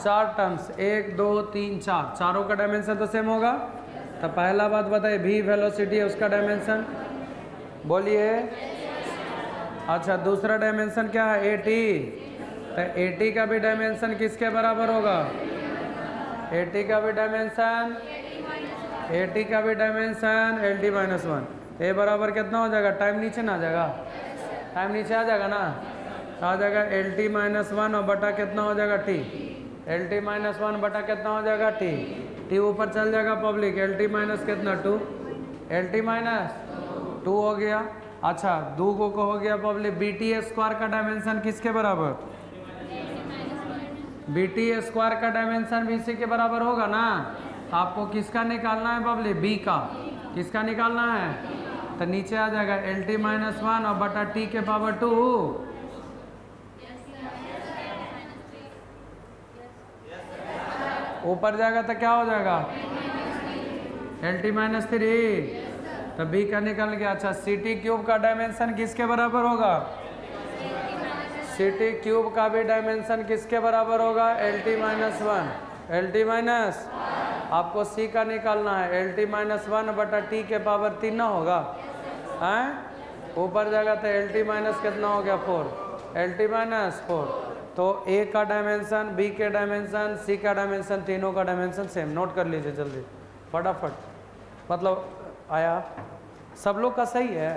चार टर्म्स, 1 2 3 4, चारों का डायमेंशन तो सेम होगा। तो पहला बात बताइए, v वेलोसिटी है उसका डायमेंशन, बोलिए। अच्छा दूसरा डायमेंशन क्या है, ए टी, तो ए टी का भी डायमेंशन किसके बराबर होगा, ए टी का भी डायमेंशन, ए टी का भी dimension L T minus one. A बराबर कितना हो जाएगा, टाइम नीचे ना आ जाएगा, टाइम नीचे आ जाएगा ना, आ जाएगा एल टी माइनस वन और बटा कितना हो जाएगा, T. L T minus one बटा कितना हो जाएगा, टी। टी ऊपर चल जाएगा पब्लिक, एल टी माइनस कितना, 2, एल टी माइनस 2 हो गया। अच्छा दो को हो गया पब्लिक, बी टी स्क्वायर का डायमेंशन किसके बराबर, बी टी स्क्वायर का डायमेंशन भी इसी के बराबर होगा ना। आपको किसका निकालना है पब्लिक, बी का, किसका निकालना है, तो नीचे आ जाएगा एल टी माइनस वन और बटा टी के पावर 2, ऊपर जाएगा तो क्या हो जाएगा, एल टी माइनस 3, तो बी का निकल गया। अच्छा सी टी क्यूब का डायमेंशन किसके बराबर होगा, सी टी क्यूब का भी डायमेंशन किसके बराबर होगा, L T minus one, L T minus, आपको सी का निकालना है, एल टी माइनस वन बटा टी के पावर 3 ना होगा, हैं ऊपर जाएगा तो एल टी माइनस कितना हो गया, 4, एल टी माइनस 4। तो ए का डायमेंशन, बी के डायमेंशन, सी का डायमेंशन, तीनों का डायमेंशन सेम। नोट कर लीजिए जल्दी फटाफट, मतलब आया सब लोग का सही है,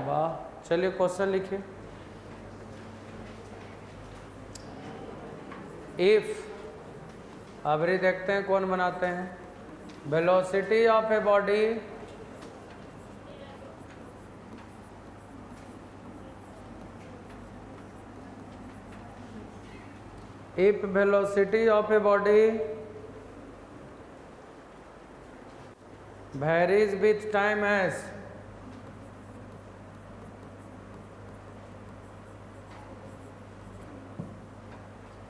वाह। चलिए क्वेश्चन लिखिए, इफ, अब ये देखते हैं कौन बनाते हैं, velocity of a body if velocity of a body varies with time as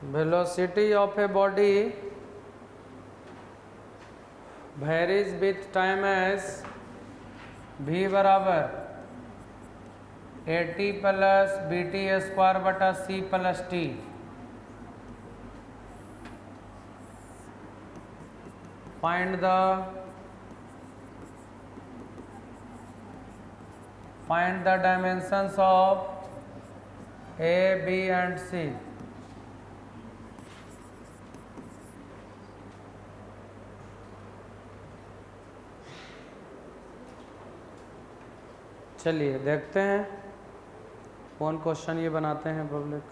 velocity of a body varies with time as v बराबर A T plus B T square बटा C plus T. Find the dimensions of A, B and C. चलिए देखते हैं कौन question ये बनाते हैं public.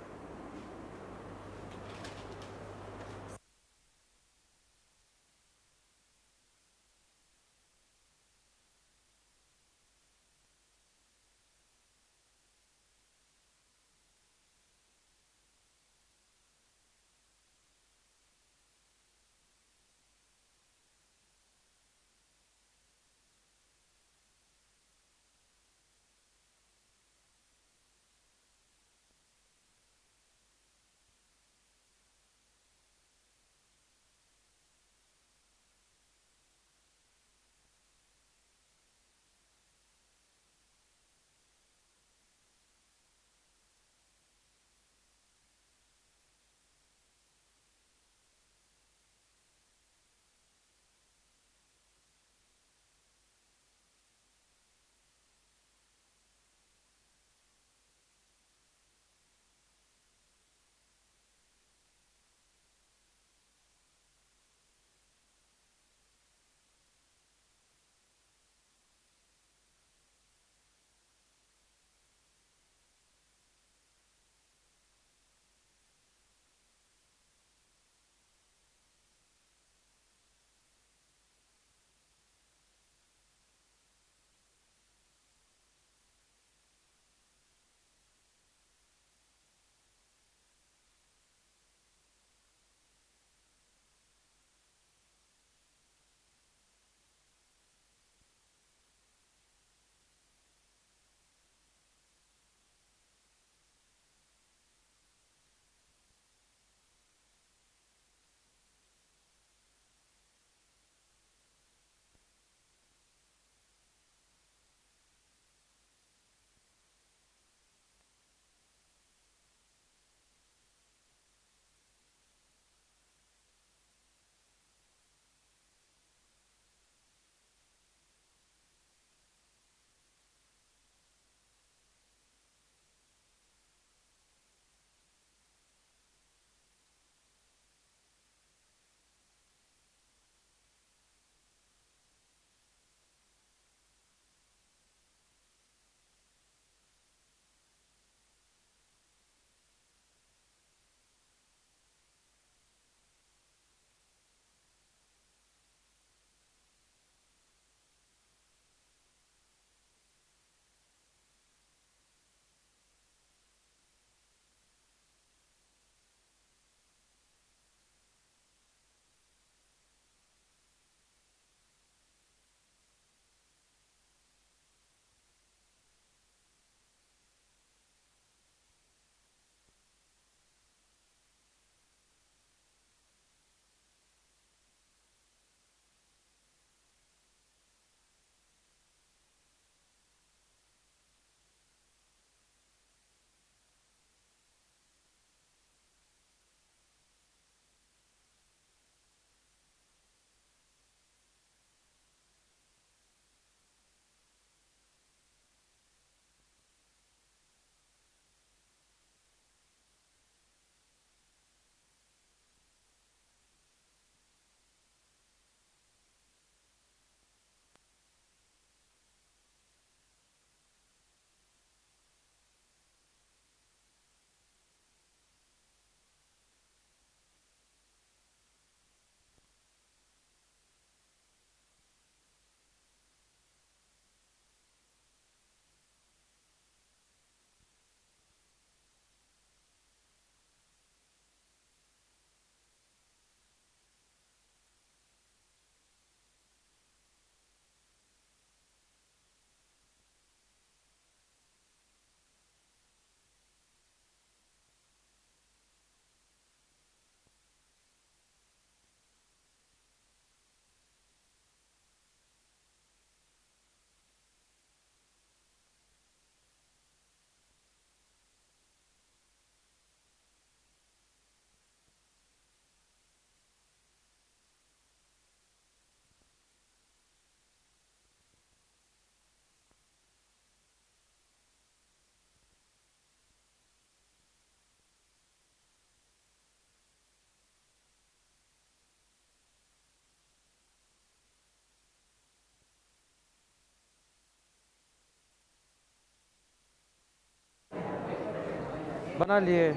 बना लिए?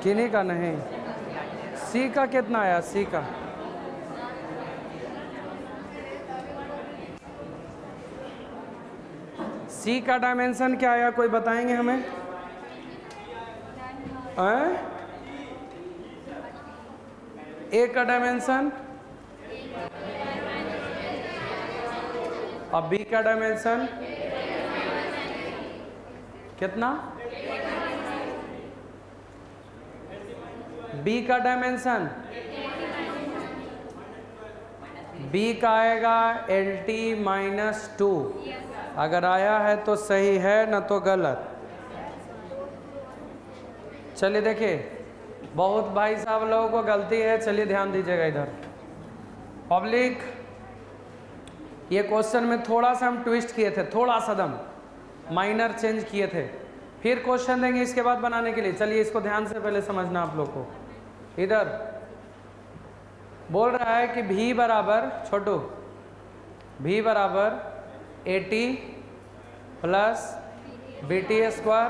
किन्हीं का नहीं? सी का कितना आया? सी का सी का डायमेंशन क्या आया, कोई बताएंगे हमें? ए का डायमेंशन और बी का डायमेंशन कितना? बी का डायमेंशन, बी का आएगा LT-2। अगर आया है तो सही है, ना तो गलत। चलिए देखिए, बहुत भाई साहब लोगों को गलती है, चलिए ध्यान दीजिएगा इधर। पब्लिक, ये क्वेश्चन में थोड़ा सा हम ट्विस्ट किए थे, थोड़ा सा दम माइनर चेंज किए थे। फिर क्वेश्चन देंगे इसके बाद बनाने के लिए। चलिए इसको ध्यान से पहले समझना आप लोग को। इधर बोल रहा है कि V बराबर, छोटू, V बराबर AT प्लस BT²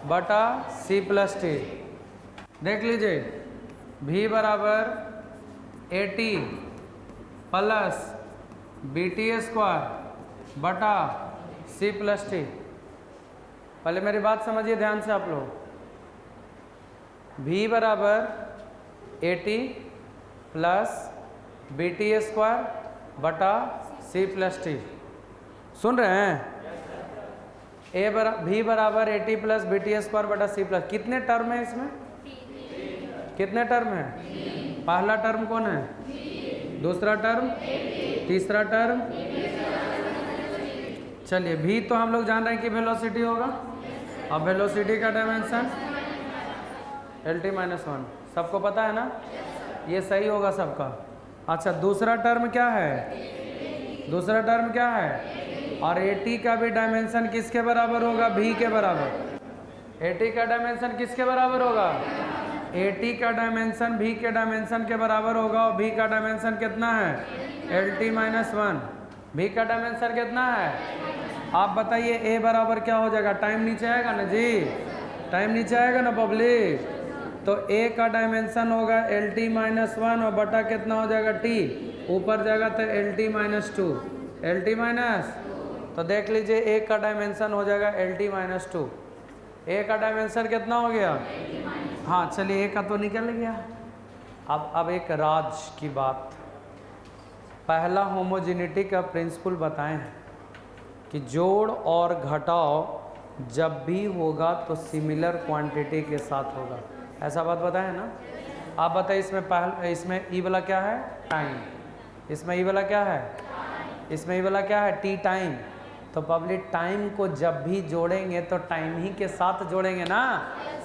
बटा C+T। देख लीजिए, V बराबर AT प्लस BT² बटा C+T। पहले मेरी बात समझिए ध्यान से आप लोग। V बराबर AT प्लस BT² बटा C+T। सुन रहे हैं? V बराबर AT प्लस BT² बटा C+। कितने टर्म है इसमें? कितने टर्म है? पहला टर्म कौन है? दूसरा टर्म, तीसरा टर्म। चलिए, V तो हम लोग जान रहे हैं कि वेलोसिटी होगा। अब वेलोसिटी का डायमेंशन LT-1, सबको पता है ना? ये सही होगा सबका। अच्छा, दूसरा टर्म क्या है? दूसरा टर्म क्या है? और AT का भी डायमेंशन किसके बराबर होगा? V के बराबर। AT का डायमेंशन किसके बराबर होगा? AT का डायमेंशन V के डायमेंशन के बराबर होगा। और V का डायमेंशन कितना है? LT-1। V का डायमेंशन कितना है? आप बताइए, A बराबर क्या हो जाएगा? टाइम नीचे आएगा ना जी? टाइम नीचे आएगा ना पब्लिक? तो A का डायमेंशन होगा LT-1 और बटा कितना हो जाएगा? T। ऊपर जाएगा तो LT-2। LT-, तो देख लीजिए A का डायमेंशन हो जाएगा LT-2। A का डायमेंशन कितना हो गया? हाँ, चलिए A का तो निकल गया। अब एक राज की बात, पहला होमोजेनिटी का प्रिंसिपल बताएं कि जोड़ और घटाव जब भी होगा तो सिमिलर क्वांटिटी के साथ होगा। ऐसा बात बताए ना? आप बताइए, इसमें ई वाला क्या है? टाइम। इसमें ई वाला क्या है? इसमें ई वाला क्या है? T time. तो पब्लिक, टाइम को जब भी जोड़ेंगे तो टाइम ही के साथ जोड़ेंगे ना?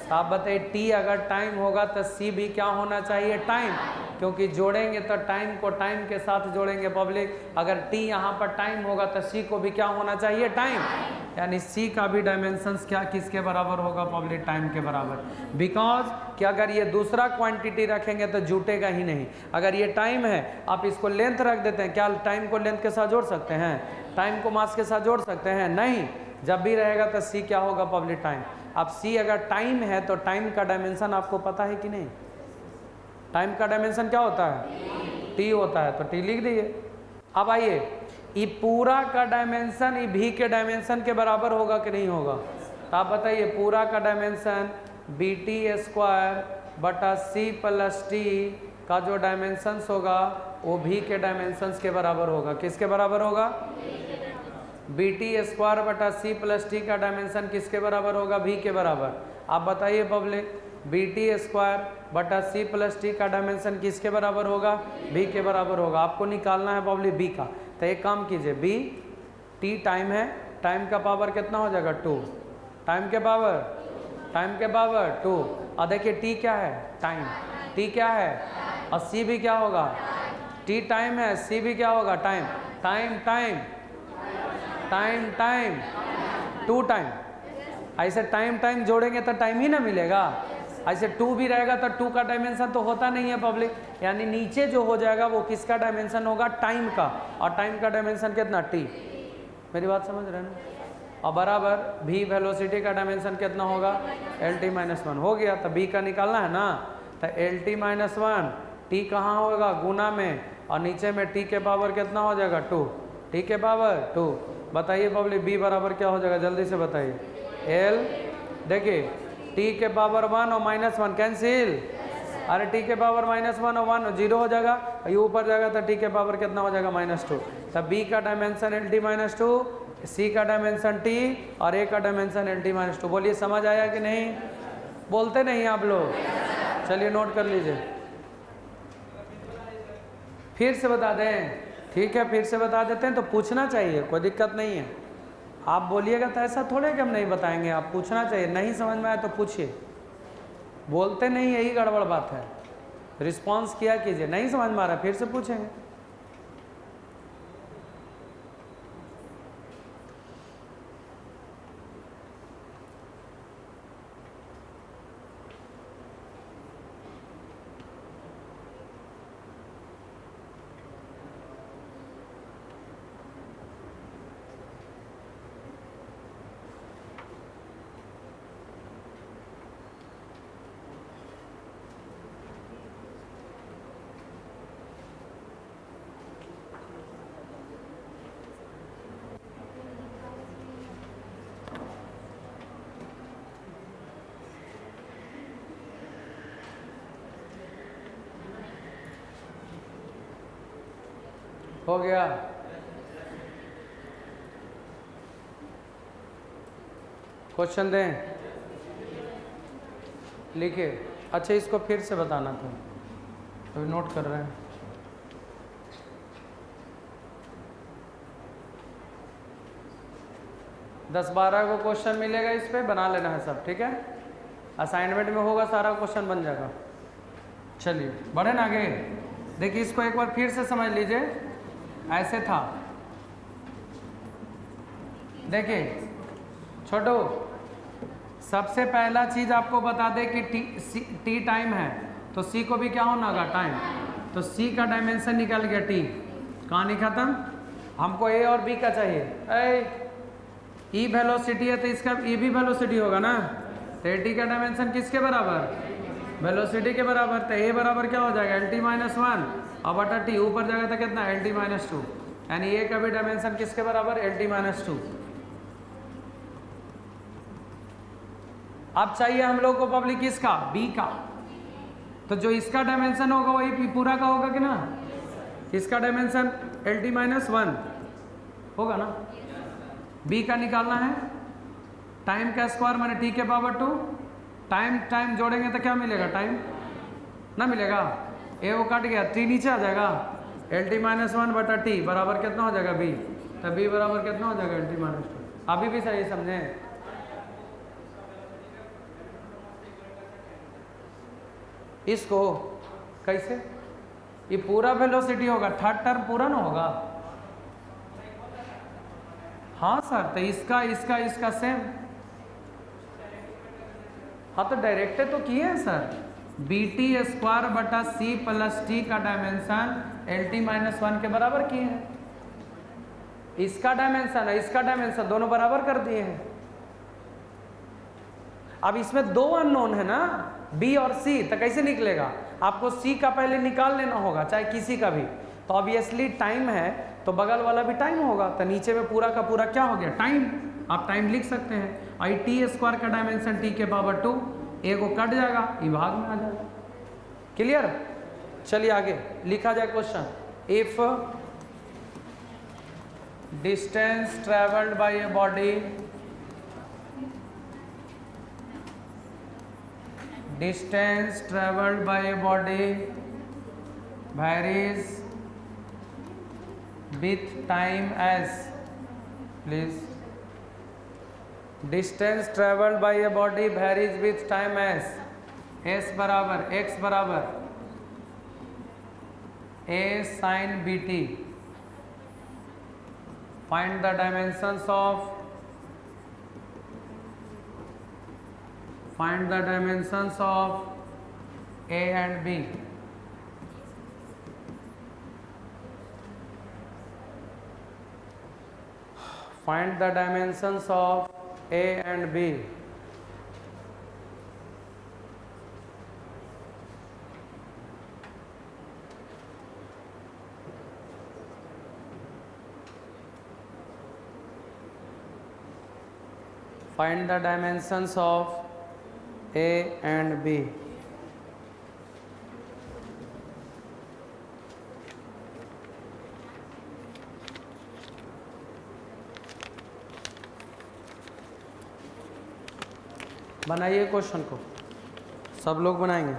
तो आप बताइए, टी अगर टाइम होगा तो सी भी क्या होना चाहिए? टाइम। क्योंकि जोड़ेंगे तो टाइम को टाइम के साथ जोड़ेंगे पब्लिक। अगर टी यहाँ पर टाइम होगा तो सी को भी क्या होना चाहिए? टाइम। यानी सी का भी डायमेंशंस क्या किसके बराबर होगा पब्लिक? टाइम के बराबर। बिकॉज कि अगर ये दूसरा क्वांटिटी रखेंगे तो जुटेगा ही नहीं। अगर ये टाइम है, आप इसको लेंथ रख देते हैं, क्या टाइम को लेंथ के साथ जोड़ सकते हैं? टाइम को मास के साथ जोड़ सकते हैं? नहीं। जब भी रहेगा तो सी क्या होगा पब्लिक? टाइम। अब सी अगर टाइम है तो टाइम का डायमेंशन आपको पता है कि नहीं? टाइम का डायमेंशन क्या होता है? टी होता है। तो टी लिख दिए। अब आइए, ये पूरा का डायमेंशन ये भी के डायमेंशन के बराबर होगा कि नहीं होगा? तो आप बताइए, पूरा का डायमेंशन BT² बटा C+T का जो डायमेंशंस होगा वो भी के डायमेंशंस के बराबर होगा। किसके बराबर होगा? BT² बटा C+T का डायमेंशन किसके बराबर होगा? भी के बराबर। आप बताइए पब्लिक, BT² बटा C+T का डायमेंशन किसके बराबर होगा? भी के बराबर होगा। आपको निकालना है पब्लिक बी का। तो एक काम कीजिए, बी, टी टाइम है, टाइम का पावर कितना हो जाएगा? 2। टाइम के पावर 2। और देखिए टी क्या है? टाइम। टी क्या है? और सी भी क्या होगा? टी टाइम है, सी भी क्या होगा? टाइम। Time 2 time. ऐसे टाइम जोड़ेंगे तो टाइम ही ना मिलेगा। ऐसे 2 भी रहेगा तो 2 का डायमेंशन तो होता नहीं है पब्लिक। यानी नीचे जो हो जाएगा वो किसका डायमेंशन होगा? टाइम का। और टाइम का डायमेंशन कितना? टी। मेरी बात समझ रहे हैं ना? और बराबर v वेलोसिटी का डायमेंशन कितना होगा lt माइनस वन। हो गया, तो b का निकालना है ना, तो lt माइनस वन t कहाँ होगा गुना में, और नीचे में t के पावर कितना हो जाएगा 2, t के पावर 2। बताइए पब्लिक b बराबर क्या हो जाएगा, जल्दी से बताइए। l देखिए t के पावर 1 और माइनस वन कैंसिल, अरे t के पावर माइनस वन और 1 जीरो हो जाएगा, ये ऊपर जाएगा तो t के पावर कितना हो जाएगा -2। तब b का डायमेंशन lt माइनस 2, c का डायमेंशन t और a का डायमेंशन lt माइनस 2। बोलिए समझ आया कि नहीं, बोलते नहीं आप लोग, चलिए नोट कर लीजिए। फिर से बता दें, ठीक है फिर से बता देते हैं, तो पूछना चाहिए, कोई दिक्कत नहीं है। आप बोलिएगा तो ऐसा थोड़े कि हम नहीं बताएंगे, आप पूछना चाहिए, नहीं समझ में आए तो पूछिए, बोलते नहीं यही गड़बड़ बात है। रिस्पॉन्स किया कीजिए, नहीं समझ में आ रहा फिर से पूछेंगे। हो गया, क्वेश्चन दें, लिखिए। अच्छा इसको फिर से बताना था, अभी नोट कर रहे हैं। दस 12 को क्वेश्चन मिलेगा, इस पे बना लेना है सब, ठीक है। असाइनमेंट में होगा सारा क्वेश्चन बन जाएगा। चलिए बढ़े ना आगे, देखिए इसको एक बार फिर से समझ लीजिए। ऐसे था, देखिए छोटो, सबसे पहला चीज आपको बता दे कि टी टाइम है, तो सी को भी क्या होना होगा टाइम, तो सी का डायमेंशन निकल गया टी, कहानी खत्म। हमको ए और बी का चाहिए, ई वेलोसिटी है तो इसका ई भी वेलोसिटी होगा ना, तो टी का डायमेंशन किसके बराबर, वेलोसिटी के बराबर, तो ए बराबर क्या हो जाएगा lt माइनस वन और बटा टी, ऊपर जाएगा तो कितना lt माइनस 2, यानी ए का भी डायमेंशन किसके बराबर lt माइनस 2। अब चाहिए हम लोग को पब्लिक किसका, बी का, तो जो इसका डायमेंशन होगा वही पूरा का होगा कि ना, इसका डायमेंशन lt माइनस वन होगा ना। बी का निकालना है, टाइम का स्क्वायर माने टी के पावर 2, टाइम टाइम जोड़ेंगे तो क्या मिलेगा, टाइम ना मिलेगा, ए वो कट गया, टी नीचे आ जाएगा, lt माइनस वन बटा टी बराबर कितना हो जाएगा बी, तो बी बराबर कितना हो जाएगा lt माइनस 2। अभी भी सही समझें, इसको कैसे, ये पूरा वेलोसिटी होगा, थर्ड टर्म पूरा ना होगा, हाँ सर, तो इसका इसका इसका सेम, हाँ तो डायरेक्ट तो किए हैं सर, बी टी स्क्वायर बटा सी प्लस टी का डायमेंशन lt माइनस वन के बराबर किए हैं, इसका डायमेंशन है इसका डायमेंशन दोनों बराबर कर दिए हैं। अब इसमें दो अननोन है ना, बी और सी, तो कैसे निकलेगा, आपको सी का पहले निकाल लेना होगा, चाहे किसी का भी, तो ऑब्वियसली टाइम है तो बगल वाला भी टाइम होगा, तो नीचे में पूरा का पूरा क्या हो गया टाइम, आप टाइम लिख सकते हैं। आई टी स्क्वायर का डायमेंशन टी के पावर 2, ए को कट जाएगा, ये भाग में आ जाएगा, क्लियर। चलिए आगे लिखा जाए question, if distance travelled by a body, distance traveled by a body varies with time as, please, distance traveled by a body varies with time as s बराबर x बराबर a sin bt, find the dimensions of, find the dimensions of A and B. Find the dimensions of A and B. Find the dimensions of A and B. बनाइए question को, सब लोग बनाएंगे।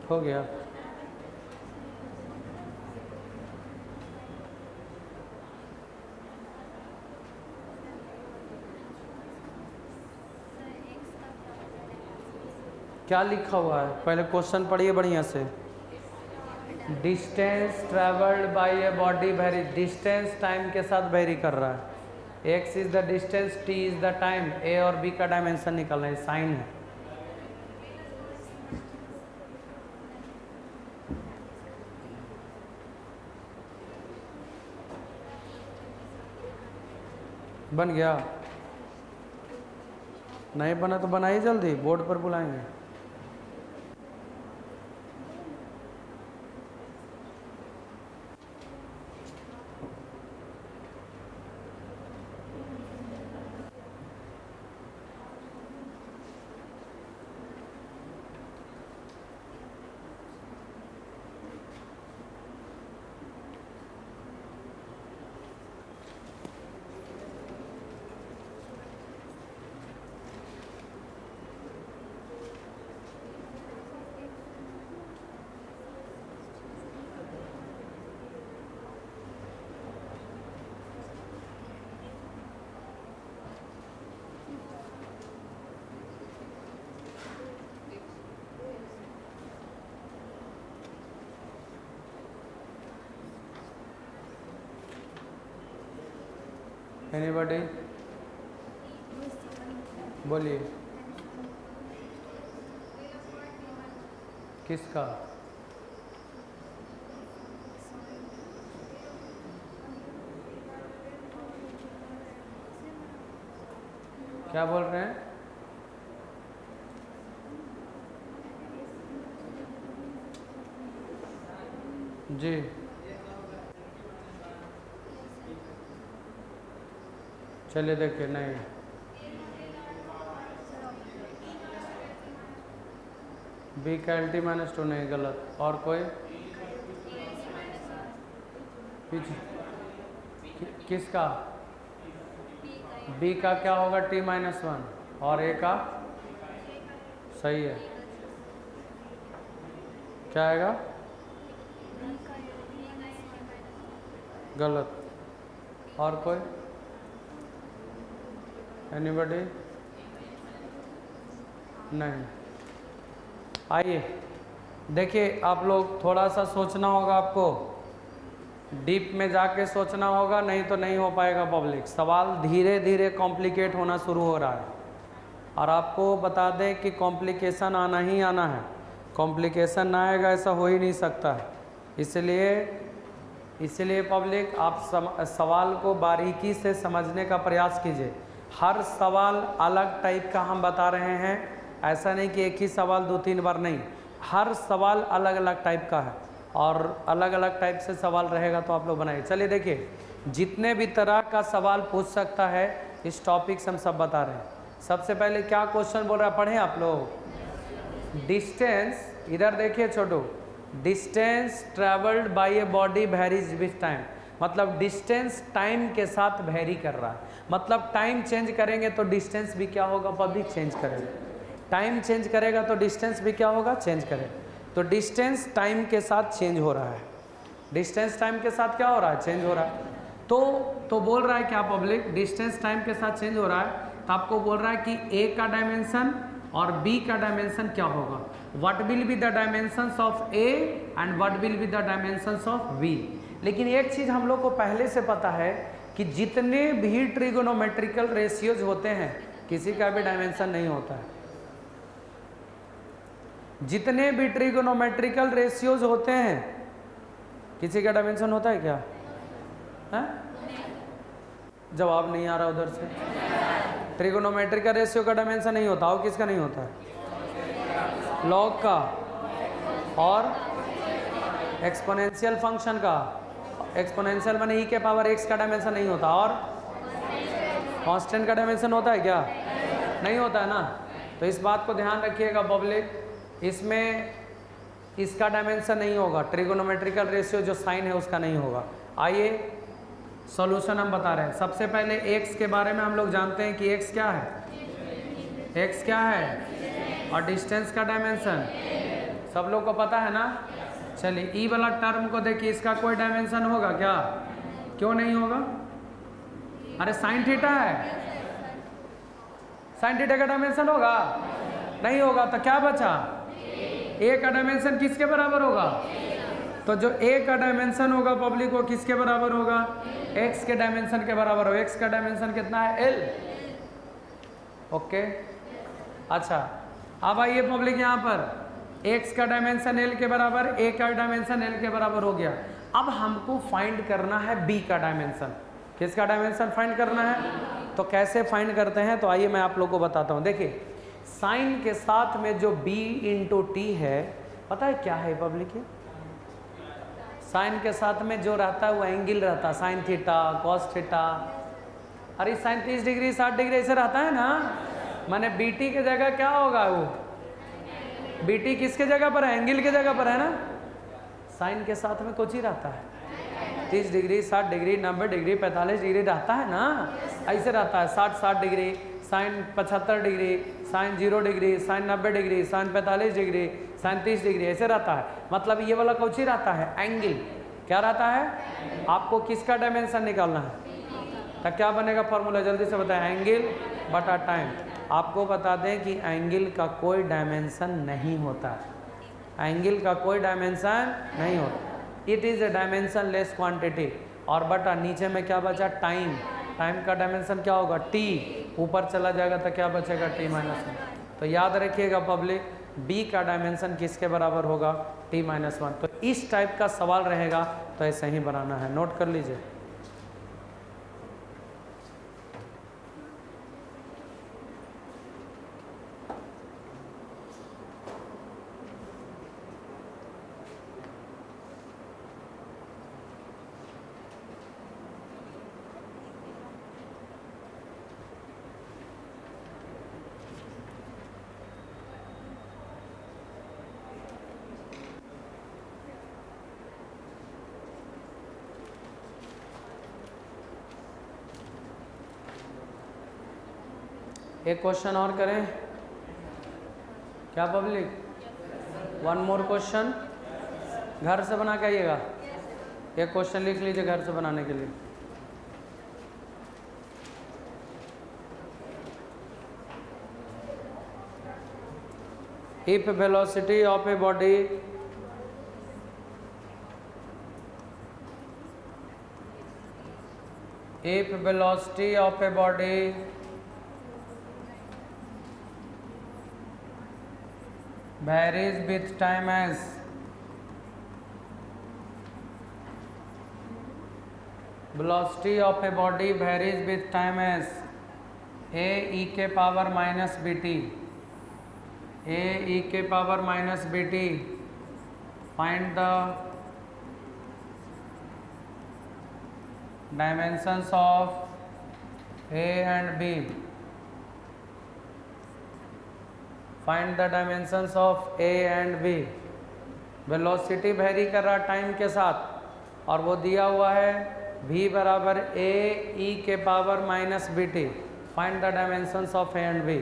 हो गया। क्या लिखा हुआ है, पहले क्वेश्चन पढ़िए बढ़िया से। Distance travelled by a body vary, distance time के साथ वेरी कर रहा है। X is the distance, T is the time, A और बी का डायमेंशन निकलना है, साइन है। बन गया? नहीं बना तो बनाइए जल्दी, बोर्ड पर बुलाएंगे। एनीबॉडी बोलिए, किसका? क्या बोल रहे हैं? जी चलिए देखिए, नहीं बी का एल टी माइनस टू नहीं, गलत। और कोई किसका? बी का क्या होगा? T minus one. और ए का? सही है। क्या आएगा? गलत। और कोई? एनीबॉडी? नहीं। आइए देखिए, आप लोग थोड़ा सा सोचना होगा, आपको डीप में जाके सोचना होगा, नहीं तो नहीं हो पाएगा पब्लिक। सवाल धीरे धीरे कॉम्प्लिकेट होना शुरू हो रहा है, और आपको बता दें कि कॉम्प्लिकेशन आना ही आना है। कॉम्प्लिकेशन ना आएगा ऐसा हो ही नहीं सकता है। इसलिए पब्लिक आप सवाल को बारीकी से समझने का प्रयास कीजिए। हर सवाल अलग टाइप का हम बता रहे हैं, ऐसा नहीं कि एक ही सवाल 2-3 बार, नहीं, हर सवाल अलग अलग टाइप का है, और अलग अलग टाइप से सवाल रहेगा तो आप लोग बनाइए। चलिए देखिए, जितने भी तरह का सवाल पूछ सकता है इस टॉपिक से हम सब बता रहे हैं। सबसे पहले क्या क्वेश्चन बोल रहा है, पढ़ें आप लोग। डिस्टेंस, इधर देखिए Chhotu, distance travelled by a body varies with time, मतलब डिस्टेंस टाइम के साथ वेरी कर रहा है। मतलब टाइम चेंज करेंगे तो डिस्टेंस भी क्या होगा, पब्लिक चेंज करेगा। टाइम चेंज करेगा तो डिस्टेंस भी क्या होगा, चेंज करेगा। तो डिस्टेंस टाइम के साथ चेंज हो रहा है। डिस्टेंस टाइम के साथ क्या हो रहा है, चेंज हो रहा है। तो बोल रहा है क्या पब्लिक, डिस्टेंस टाइम के साथ चेंज हो रहा है, तो आपको बोल रहा है कि ए का डायमेंशन और बी का डायमेंशन क्या होगा, what will be the dimensions of A and what will be the dimensions of B. लेकिन एक चीज हम लोग को पहले से पता है कि जितने भी ट्रिगोनोमेट्रिकल रेशियोज होते हैं किसी का भी डायमेंशन नहीं होता है। जितने भी ट्रिगोनोमेट्रिकल रेशियोज होते हैं किसी का डायमेंशन होता है क्या है? जवाब नहीं आ रहा उधर से। ट्रिगोनोमेट्रिकल रेशियो का डायमेंशन नहीं होता, और किसका नहीं होता है? लॉग का और एक्सपोनेंशियल फंक्शन का। एक्सपोनेंशियल माने ई के पावर एक्स का डायमेंशन नहीं होता, और कांस्टेंट का डायमेंशन होता है क्या? नहीं होता है ना। तो इस बात को ध्यान रखिएगा पब्लिक, इसमें इसका डायमेंशन नहीं होगा, ट्रिगोनोमेट्रिकल रेशियो जो साइन है उसका नहीं होगा। आइए सॉल्यूशन हम बता रहे हैं। सबसे पहले x के बारे में हम लोग जानते हैं कि x क्या है, x क्या है और डिस्टेंस का डायमेंशन सब लोग को पता है ना। चलिए ई वाला टर्म को देखिए, इसका कोई डायमेंशन होगा क्या? क्यों नहीं होगा? अरे साइन थीटा है, साइन थीटा का डायमेंशन होगा? नहीं होगा। तो क्या बचा? ए का डायमेंशन किसके बराबर होगा? तो जो ए का डायमेंशन होगा पब्लिक वो किसके बराबर होगा? एक्स के डायमेंशन के बराबर हो। एक्स का डायमेंशन कितना है? एल। ओके अच्छा, अब आइए पब्लिक यहाँ पर एक्स का डायमेंशन एल के बराबर, ए का डायमेंशन एल के बराबर हो गया। अब हमको फाइंड करना है बी का डायमेंशन। किसका डायमेंशन फाइंड करना है? तो कैसे फाइंड करते हैं, तो आइए मैं आप लोग को बताता हूँ। देखिए साइन के साथ में जो b इंटू टी है, पता है क्या है पब्लिक? ये साइन के साथ में जो रहता है वो एंगल रहता है, साइन थीटा कॉस थीटा। अरे साइन 30 डिग्री 60 डिग्री ऐसे रहता है ना। माने बीटी के जगह क्या होगा? वो बीटी किसके जगह पर है? एंगल के जगह पर है ना। साइन के साथ में कुछ ही रहता है, 30 डिग्री 60 डिग्री 90 डिग्री 45 डिग्री रहता है ना, ऐसे रहता है। 60 degree, sine 75 degree, sine 0 degree, sine 90 degree, sine 45 degree, sine 30 degree, ऐसे रहता है। मतलब ये वाला कुछ ही रहता है, एंगल। क्या रहता है? आपको किसका डायमेंशन निकालना है, तो क्या बनेगा फॉर्मूला? जल्दी से बताएं। एंगल बटा टाइम। आपको बता दें कि एंगल का कोई डायमेंशन नहीं होता, एंगल का कोई डायमेंशन नहीं होता। It is a dimension less quantity. और बटा नीचे में क्या बचा? टाइम। टाइम का डायमेंशन क्या होगा? टी। ऊपर चला जाएगा तो क्या बचेगा? T minus 1। तो याद रखिएगा पब्लिक, बी का डायमेंशन किसके बराबर होगा? T minus 1। तो इस टाइप का सवाल रहेगा तो ऐसे ही बनाना है, नोट कर लीजिए। एक क्वेश्चन और करें क्या पब्लिक? वन मोर क्वेश्चन, घर से बना के आइएगा। एक क्वेश्चन लिख लीजिए घर से बनाने के लिए। If velocity of a body varies with time as velocity of a body varies with time as a e के power minus B T, a e के power minus B T, find the dimensions of a and b, find the dimensions of A and B. Velocity vary कर रहा time के साथ और वो दिया हुआ है v बराबर ए ई के power minus B T. Find the dimensions of A and B.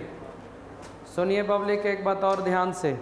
सुनिए पब्लिक एक बात और ध्यान से,